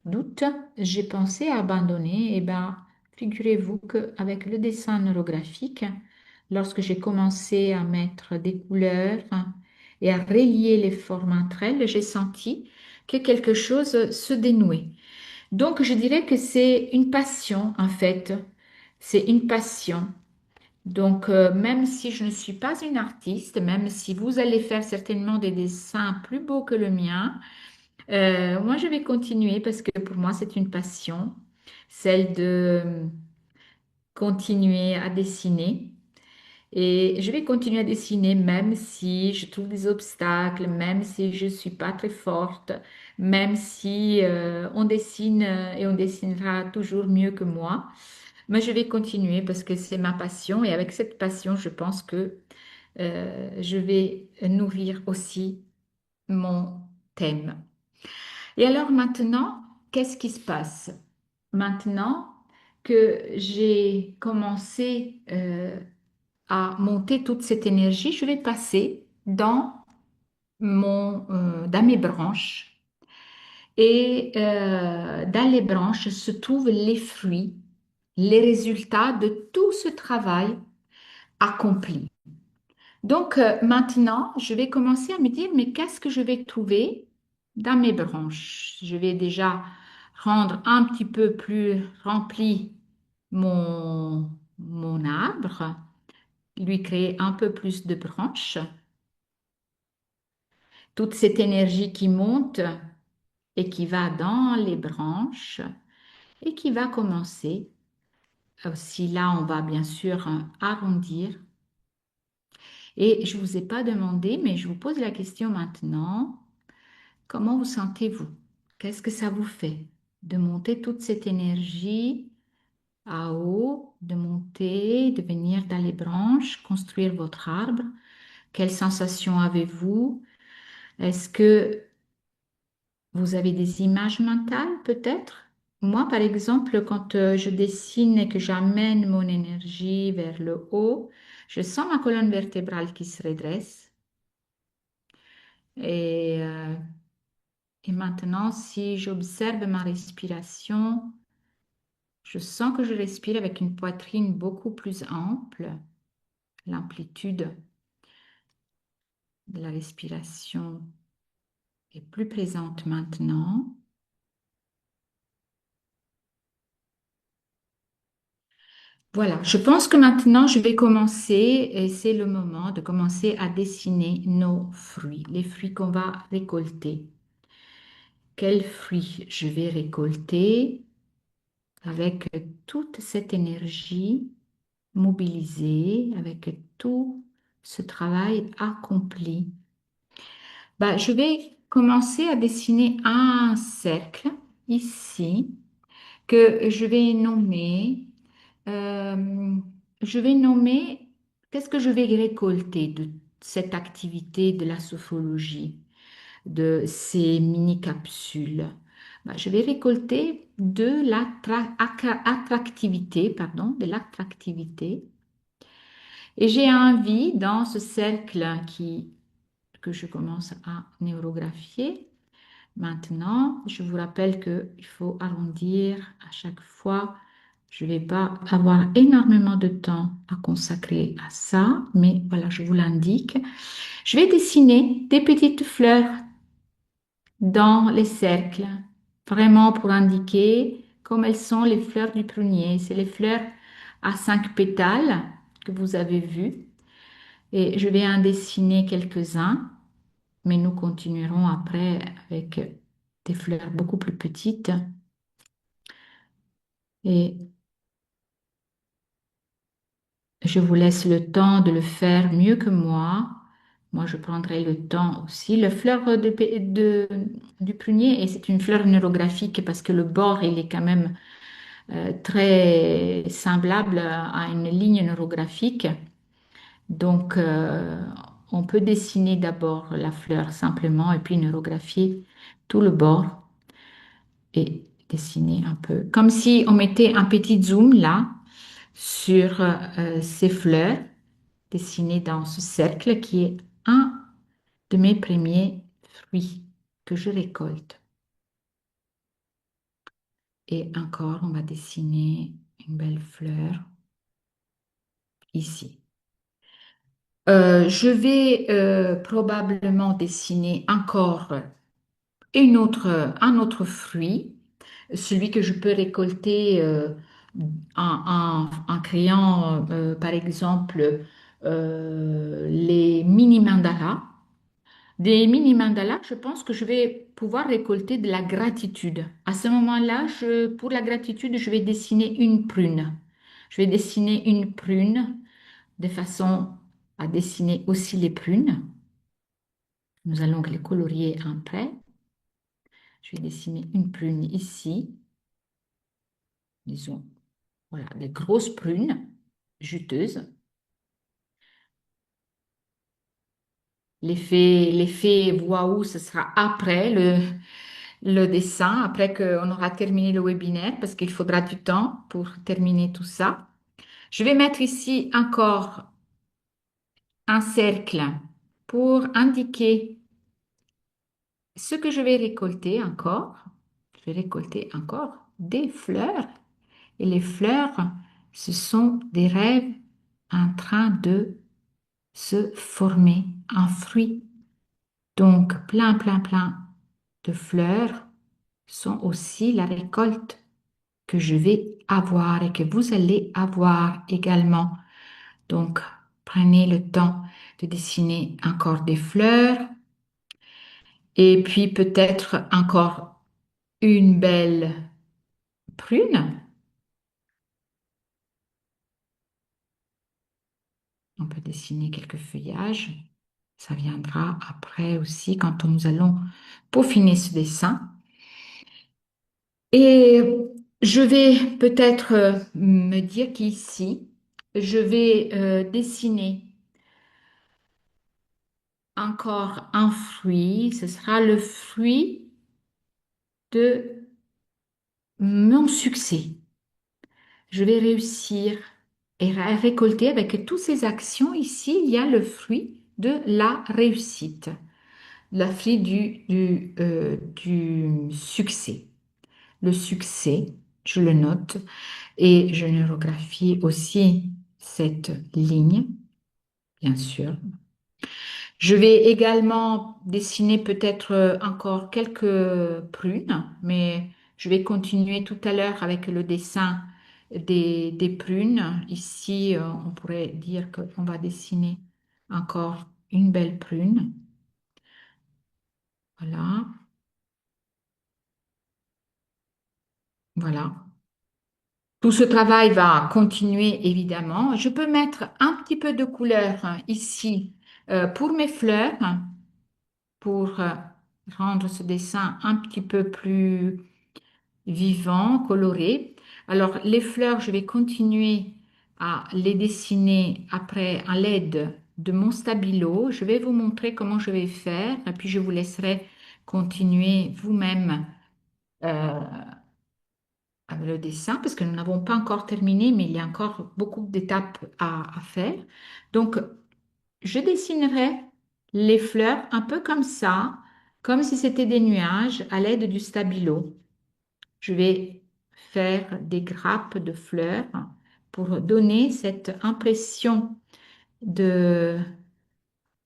doute, j'ai pensé à abandonner. Et ben, figurez-vous qu'avec le dessin neurographique, lorsque j'ai commencé à mettre des couleurs et à relier les formes entre elles, j'ai senti que quelque chose se dénouait. Donc, je dirais que c'est une passion, en fait. C'est une passion. Donc, même si je ne suis pas une artiste, même si vous allez faire certainement des dessins plus beaux que le mien, moi, je vais continuer parce que pour moi, c'est une passion, celle de continuer à dessiner. Et je vais continuer à dessiner même si je trouve des obstacles, même si je ne suis pas très forte, même si on dessine et on dessinera toujours mieux que moi. Mais je vais continuer parce que c'est ma passion et avec cette passion, je pense que je vais nourrir aussi mon thème. Et alors maintenant, qu'est-ce qui se passe? Maintenant que j'ai commencé à monter toute cette énergie, je vais passer dans mes branches. Et dans les branches se trouvent les fruits, les résultats de tout ce travail accompli. Donc maintenant, je vais commencer à me dire, mais qu'est-ce que je vais trouver dans mes branches? Je vais déjà rendre un petit peu plus rempli mon arbre, lui créer un peu plus de branches. Toute cette énergie qui monte et qui va dans les branches et qui va commencer. Aussi là, on va bien sûr arrondir. Et je ne vous ai pas demandé, mais je vous pose la question maintenant. Comment vous sentez-vous? Qu'est-ce que ça vous fait de monter toute cette énergie à haut, de monter, de venir dans les branches, construire votre arbre? Quelles sensations avez-vous? Est-ce que vous avez des images mentales peut-être? Moi, par exemple, quand je dessine et que j'amène mon énergie vers le haut, je sens ma colonne vertébrale qui se redresse. Et, euh, et maintenant, si j'observe ma respiration, je sens que je respire avec une poitrine beaucoup plus ample. L'amplitude de la respiration est plus présente maintenant. Voilà, je pense que maintenant je vais commencer, et c'est le moment de commencer à dessiner nos fruits, les fruits qu'on va récolter. Quels fruits je vais récolter avec toute cette énergie mobilisée, avec tout ce travail accompli. Bah, je vais commencer à dessiner un cercle ici que euh, je vais nommer, qu'est-ce que je vais récolter de cette activité de la sophrologie, de ces mini-capsules? Je vais récolter attractivité, pardon, de l'attractivité. Et j'ai envie, dans ce cercle que je commence à neurographier, maintenant, je vous rappelle qu'il faut arrondir à chaque fois. Je ne vais pas avoir énormément de temps à consacrer à ça, mais voilà, je vous l'indique. Je vais dessiner des petites fleurs dans les cercles, vraiment pour indiquer comme elles sont les fleurs du prunier. C'est les fleurs à 5 pétales que vous avez vues. Et je vais en dessiner quelques-uns, mais nous continuerons après avec des fleurs beaucoup plus petites. Et je vous laisse le temps de le faire mieux que moi. Moi, je prendrai le temps aussi. La fleur du prunier, et c'est une fleur neurographique parce que le bord, il est quand même très semblable à une ligne neurographique. Donc, on peut dessiner d'abord la fleur simplement et puis neurographier tout le bord et dessiner un peu. Comme si on mettait un petit zoom là sur ces fleurs dessinées dans ce cercle qui est un de mes premiers fruits que je récolte. Et encore, on va dessiner une belle fleur ici. Je vais probablement dessiner encore un autre fruit, celui que je peux récolter en créant, par exemple, les mini mandalas. Des mini mandalas, je pense que je vais pouvoir récolter de la gratitude. À ce moment-là, pour la gratitude, je vais dessiner une prune. Je vais dessiner une prune de façon à dessiner aussi les prunes. Nous allons les colorier après. Je vais dessiner une prune ici. Disons, voilà, des grosses prunes juteuses. L'effet waouh, ce sera après le dessin, après qu'on aura terminé le webinaire, parce qu'il faudra du temps pour terminer tout ça. Je vais mettre ici encore un cercle pour indiquer ce que je vais récolter encore. Je vais récolter encore des fleurs. Et les fleurs, ce sont des rêves en train de se former en fruit. Donc, plein de fleurs sont aussi la récolte que je vais avoir et que vous allez avoir également. Donc, prenez le temps de dessiner encore des fleurs et puis peut-être encore une belle prune. On peut dessiner quelques feuillages. Ça viendra après aussi quand nous allons peaufiner ce dessin. Et je vais peut-être me dire qu'ici, je vais dessiner encore un fruit. Ce sera le fruit de mon succès. Je vais réussir et récolter avec toutes ces actions. Ici, il y a le fruit de la réussite, le fruit du succès. Le succès, je le note et je neurographie aussi cette ligne, bien sûr. Je vais également dessiner peut-être encore quelques prunes, mais je vais continuer tout à l'heure avec le dessin des prunes. Ici, on pourrait dire qu'on va dessiner encore une belle prune. Voilà, voilà. Tout ce travail va continuer évidemment. Je peux mettre un petit peu de couleur ici pour mes fleurs, pour rendre ce dessin un petit peu plus vivant, coloré. Alors les fleurs, je vais continuer à les dessiner après à l'aide de mon stabilo. Je vais vous montrer comment je vais faire et puis je vous laisserai continuer vous-même euh, avec le dessin parce que nous n'avons pas encore terminé, mais il y a encore beaucoup d'étapes à faire. Donc, je dessinerai les fleurs un peu comme ça, comme si c'était des nuages à l'aide du stabilo. Je vais faire des grappes de fleurs pour donner cette impression de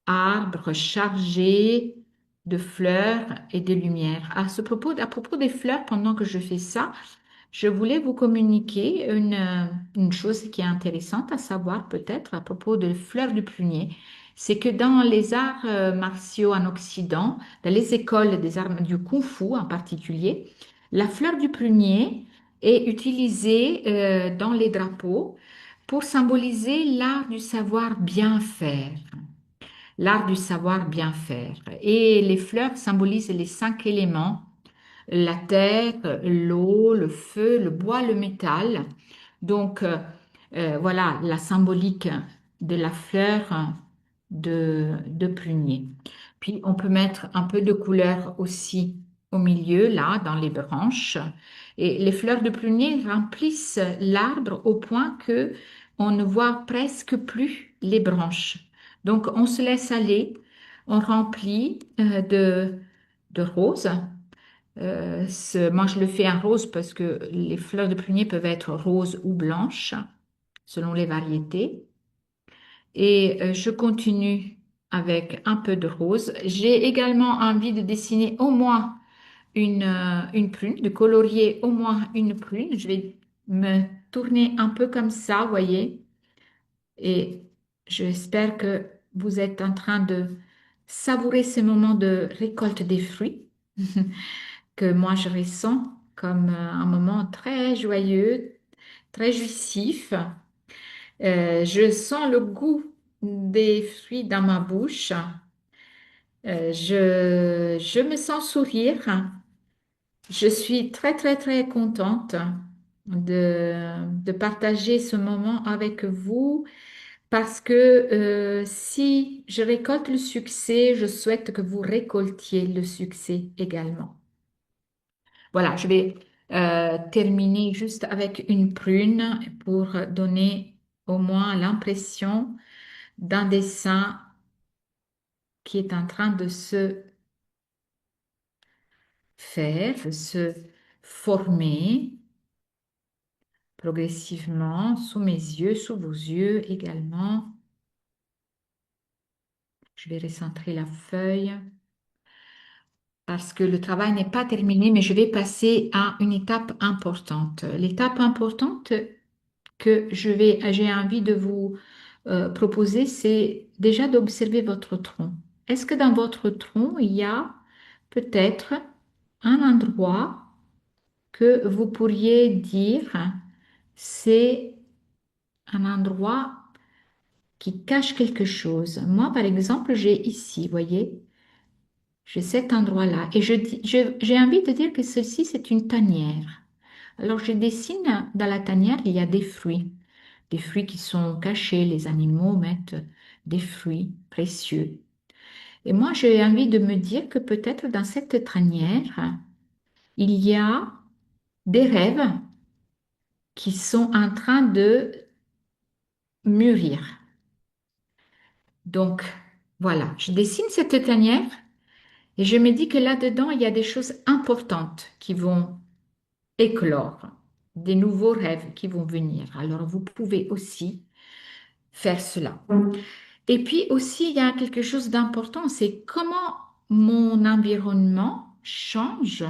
arbre chargé de fleurs et de lumière. À propos des fleurs, pendant que je fais ça, je voulais vous communiquer une chose qui est intéressante à savoir peut-être à propos de fleurs du prunier. C'est que dans les arts martiaux en Occident, dans les écoles des arts du Kung Fu en particulier, la fleur du prunier est utilisée dans les drapeaux pour symboliser l'art du savoir bien faire. L'art du savoir bien faire. Et les fleurs symbolisent les cinq éléments: la terre, l'eau, le feu, le bois, le métal. Donc, voilà la symbolique de la fleur de prunier. Puis, on peut mettre un peu de couleur aussi au milieu, là, dans les branches. Et les fleurs de prunier remplissent l'arbre au point que on ne voit presque plus les branches. Donc, on se laisse aller, on remplit de roses. Moi, je le fais en rose parce que les fleurs de prunier peuvent être roses ou blanches selon les variétés. Et je continue avec un peu de rose. J'ai également envie de dessiner au moins une prune, de colorier au moins une prune. Je vais me tourner un peu comme ça, voyez. Et j'espère que vous êtes en train de savourer ce moment de récolte des fruits que moi je ressens comme un moment très joyeux, très jouissif. Je sens le goût des fruits dans ma bouche. Je me sens sourire. Je suis très, très, très contente de partager ce moment avec vous parce que si je récolte le succès, je souhaite que vous récoltiez le succès également. Voilà, je vais terminer juste avec une prune pour donner au moins l'impression d'un dessin qui est en train de se faire, de se former progressivement sous mes yeux, sous vos yeux également. Je vais recentrer la feuille parce que le travail n'est pas terminé, mais je vais passer à une étape importante. L'étape importante que j'ai envie de vous proposer, c'est déjà d'observer votre tronc. Est-ce que dans votre tronc, il y a peut-être un endroit que vous pourriez dire, c'est un endroit qui cache quelque chose? Moi, par exemple, j'ai ici, voyez, j'ai cet endroit-là et j'ai envie de dire que ceci, c'est une tanière. Alors, je dessine dans la tanière, il y a des fruits qui sont cachés. Les animaux mettent des fruits précieux. Et moi, j'ai envie de me dire que peut-être dans cette tanière, il y a des rêves qui sont en train de mûrir. Donc, voilà, je dessine cette tanière et je me dis que là-dedans, il y a des choses importantes qui vont éclore, des nouveaux rêves qui vont venir. Alors, vous pouvez aussi faire cela. Et puis aussi, il y a quelque chose d'important, c'est comment mon environnement change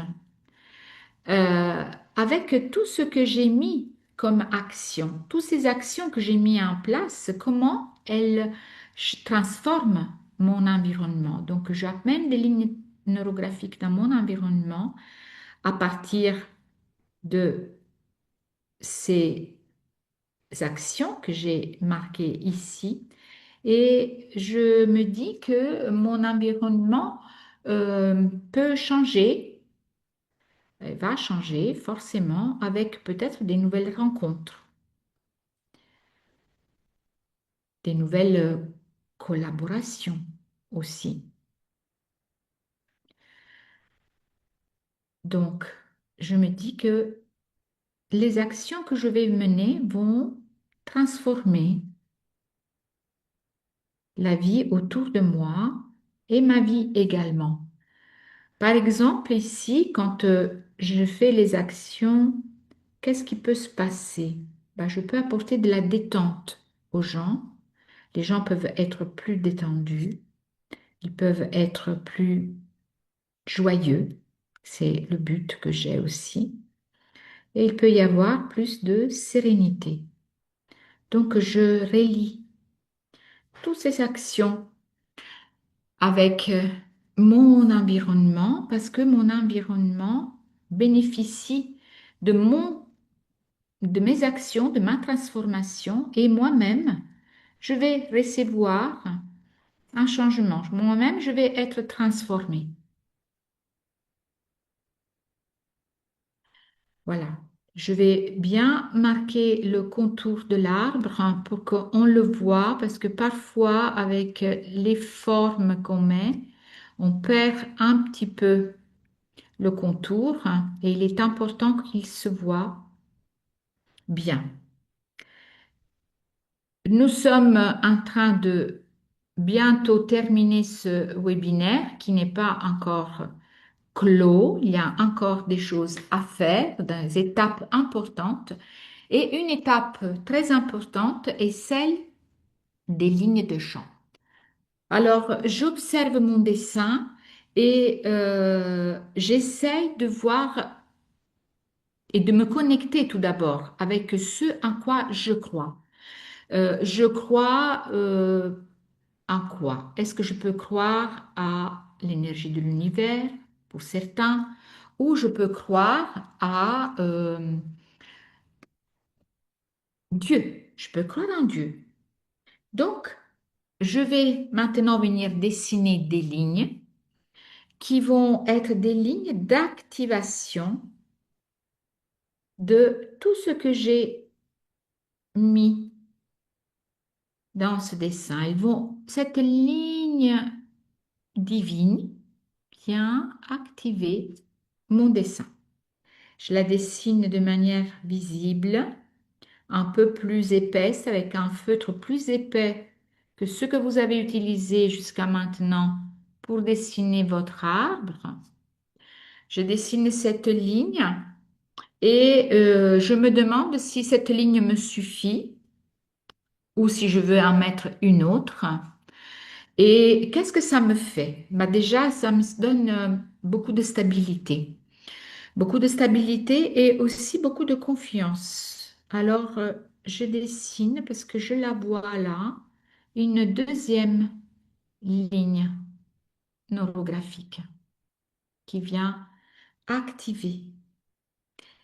euh, avec tout ce que j'ai mis comme action, toutes ces actions que j'ai mis en place, comment elles transforment mon environnement. Donc, j'amène des lignes neurographiques dans mon environnement à partir de ces actions que j'ai marquées ici. Et je me dis que mon environnement peut changer, va changer forcément avec peut-être des nouvelles rencontres, des nouvelles collaborations aussi. Donc, je me dis que les actions que je vais mener vont transformer la vie autour de moi et ma vie également. Par exemple, ici, quand je fais les actions, qu'est-ce qui peut se passer? Ben, je peux apporter de la détente aux gens. Les gens peuvent être plus détendus, ils peuvent être plus joyeux. C'est le but que j'ai aussi. Et il peut y avoir plus de sérénité. Donc, je relie toutes ces actions avec mon environnement parce que mon environnement bénéficie de de mes actions, de ma transformation et moi-même, je vais recevoir un changement. Moi-même, je vais être transformée. Voilà. Je vais bien marquer le contour de l'arbre hein, pour qu'on le voit parce que parfois, avec les formes qu'on met, on perd un petit peu le contour hein, et il est important qu'il se voit bien. Nous sommes en train de bientôt terminer ce webinaire qui n'est pas encore clos. Il y a encore des choses à faire, des étapes importantes. Et une étape très importante est celle des lignes de champ. Alors, j'observe mon dessin et j'essaye de voir et de me connecter tout d'abord avec ce en quoi je crois. Je crois en quoi? Est-ce que je peux croire à l'énergie de l'univers pour certains, ou je peux croire à Dieu? Je peux croire en Dieu. Donc, je vais maintenant venir dessiner des lignes qui vont être des lignes d'activation de tout ce que j'ai mis dans ce dessin. Cette ligne divine vient activer mon dessin. Je la dessine de manière visible, un peu plus épaisse, avec un feutre plus épais que ce que vous avez utilisé jusqu'à maintenant pour dessiner votre arbre. Je dessine cette ligne et je me demande si cette ligne me suffit ou si je veux en mettre une autre. Et qu'est-ce que ça me fait? Bah déjà, ça me donne beaucoup de stabilité. Beaucoup de stabilité et aussi beaucoup de confiance. Alors, je dessine parce que je la vois là, une deuxième ligne neurographique qui vient activer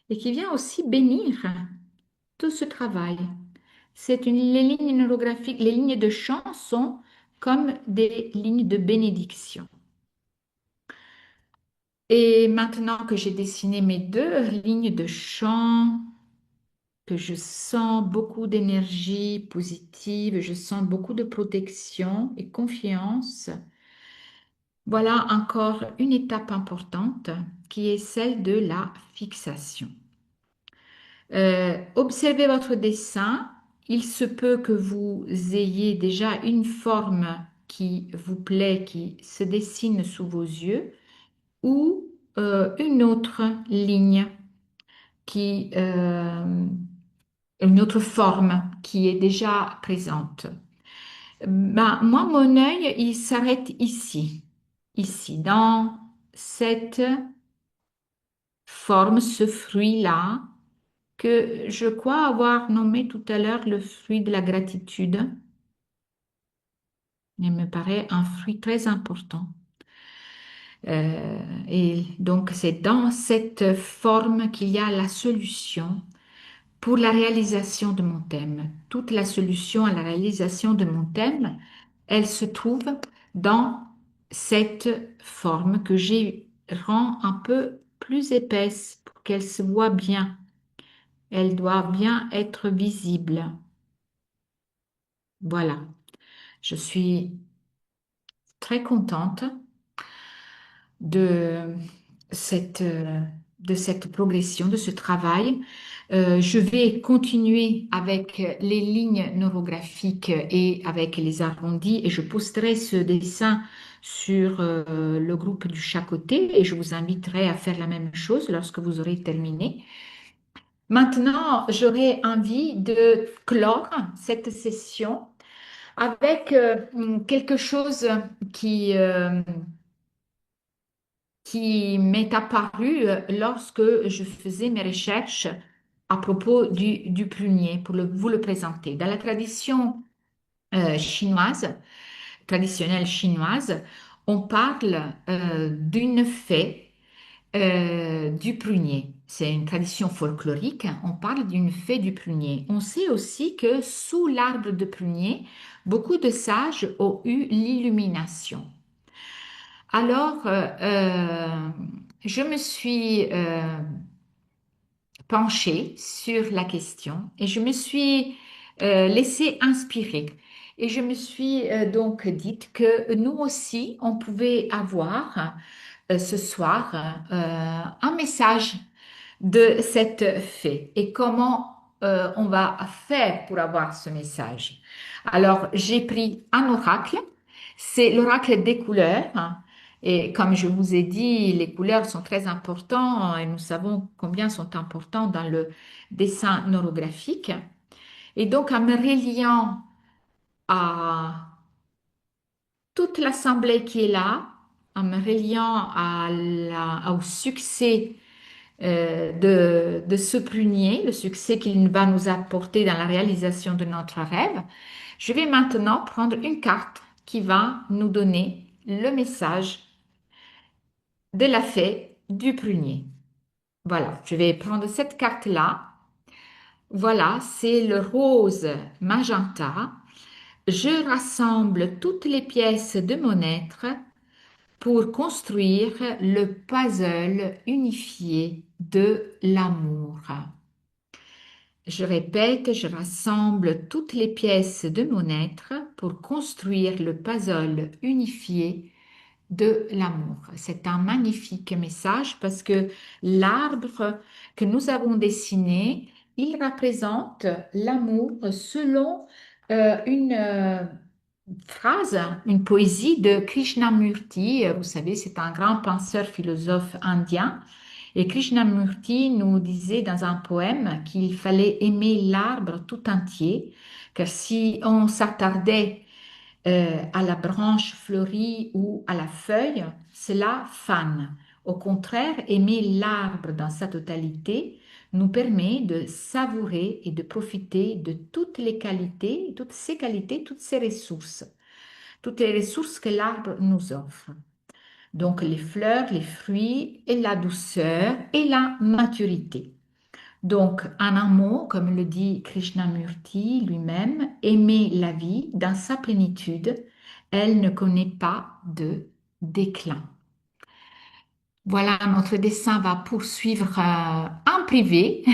et qui vient aussi bénir tout ce travail. Les lignes neurographiques, les lignes de chant sont comme des lignes de bénédiction. Et maintenant que j'ai dessiné mes deux lignes de chant, que je sens beaucoup d'énergie positive, je sens beaucoup de protection et confiance. Voilà encore une étape importante qui est celle de la fixation. Observez votre dessin. Il se peut que vous ayez déjà une forme qui vous plaît, qui se dessine sous vos yeux, ou une autre ligne qui, une autre forme qui est déjà présente. Ben, moi, mon œil, il s'arrête ici, dans cette forme, ce fruit-là, que je crois avoir nommé tout à l'heure le fruit de la gratitude. Il me paraît un fruit très important. Et donc, c'est dans cette forme qu'il y a la solution pour la réalisation de mon thème. Toute la solution à la réalisation de mon thème, elle se trouve dans cette forme que j'ai rend un peu plus épaisse pour qu'elle se voit bien. Elle doit bien être visible. Voilà. Je suis très contente de cette de cette progression, de ce travail. Je vais continuer avec les lignes neurographiques et avec les arrondis et je posterai ce dessin sur le groupe du chat côté et je vous inviterai à faire la même chose lorsque vous aurez terminé. Maintenant, j'aurais envie de clore cette session avec quelque chose qui, euh, qui m'est apparu lorsque je faisais mes recherches à propos du prunier, pour vous le présenter. Dans la tradition chinoise, traditionnelle chinoise, on parle d'une fée du prunier. C'est une tradition folklorique. On parle d'une fée du prunier. On sait aussi que sous l'arbre de prunier, beaucoup de sages ont eu l'illumination. Alors, je me suis penchée sur la question et je me suis laissée inspirer. Et je me suis donc dite que nous aussi, on pouvait avoir ce soir un message de cette fée et comment on va faire pour avoir ce message. Alors, j'ai pris un oracle, c'est l'oracle des couleurs, hein. Et comme je vous ai dit, les couleurs sont très importantes et nous savons combien sont importants dans le dessin neurographique. Et donc, en me reliant à toute l'assemblée qui est là, en me reliant au succès de ce prunier, le succès qu'il va nous apporter dans la réalisation de notre rêve, je vais maintenant prendre une carte qui va nous donner le message de la fée du prunier. Voilà, je vais prendre cette carte-là. Voilà, c'est le rose magenta. Je rassemble toutes les pièces de mon être pour construire le puzzle unifié de l'amour. Je répète, je rassemble toutes les pièces de mon être pour construire le puzzle unifié de l'amour. C'est un magnifique message parce que l'arbre que nous avons dessiné, il représente l'amour selon une phrase, une poésie de Krishnamurti. Vous savez, c'est un grand penseur philosophe indien. Et Krishnamurti nous disait dans un poème qu'il fallait aimer l'arbre tout entier, car si on s'attardait à la branche fleurie ou à la feuille, cela fane. Au contraire, aimer l'arbre dans sa totalité nous permet de savourer et de profiter de toutes ses ressources, toutes les ressources que l'arbre nous offre. Donc les fleurs, les fruits et la douceur et la maturité. Donc, en un mot, comme le dit Krishnamurti lui-même, aimer la vie dans sa plénitude, elle ne connaît pas de déclin. Voilà, notre dessin va poursuivre en privé.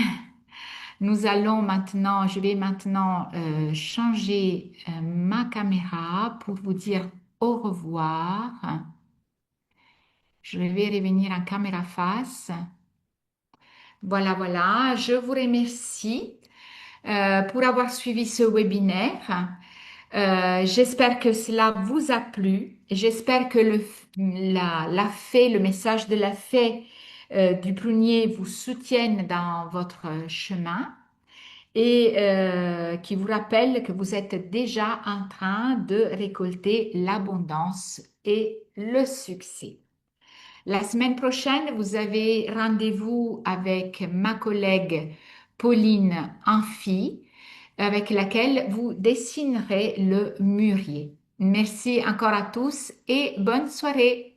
Je vais maintenant changer ma caméra pour vous dire au revoir. Je vais revenir en caméra face. Voilà, voilà, je vous remercie pour avoir suivi ce webinaire. J'espère que cela vous a plu. J'espère que la fée, le message de la fée du prunier vous soutienne dans votre chemin et qui vous rappelle que vous êtes déjà en train de récolter l'abondance et le succès. La semaine prochaine, vous avez rendez-vous avec ma collègue Pauline Amphi, avec laquelle vous dessinerez le mûrier. Merci encore à tous et bonne soirée.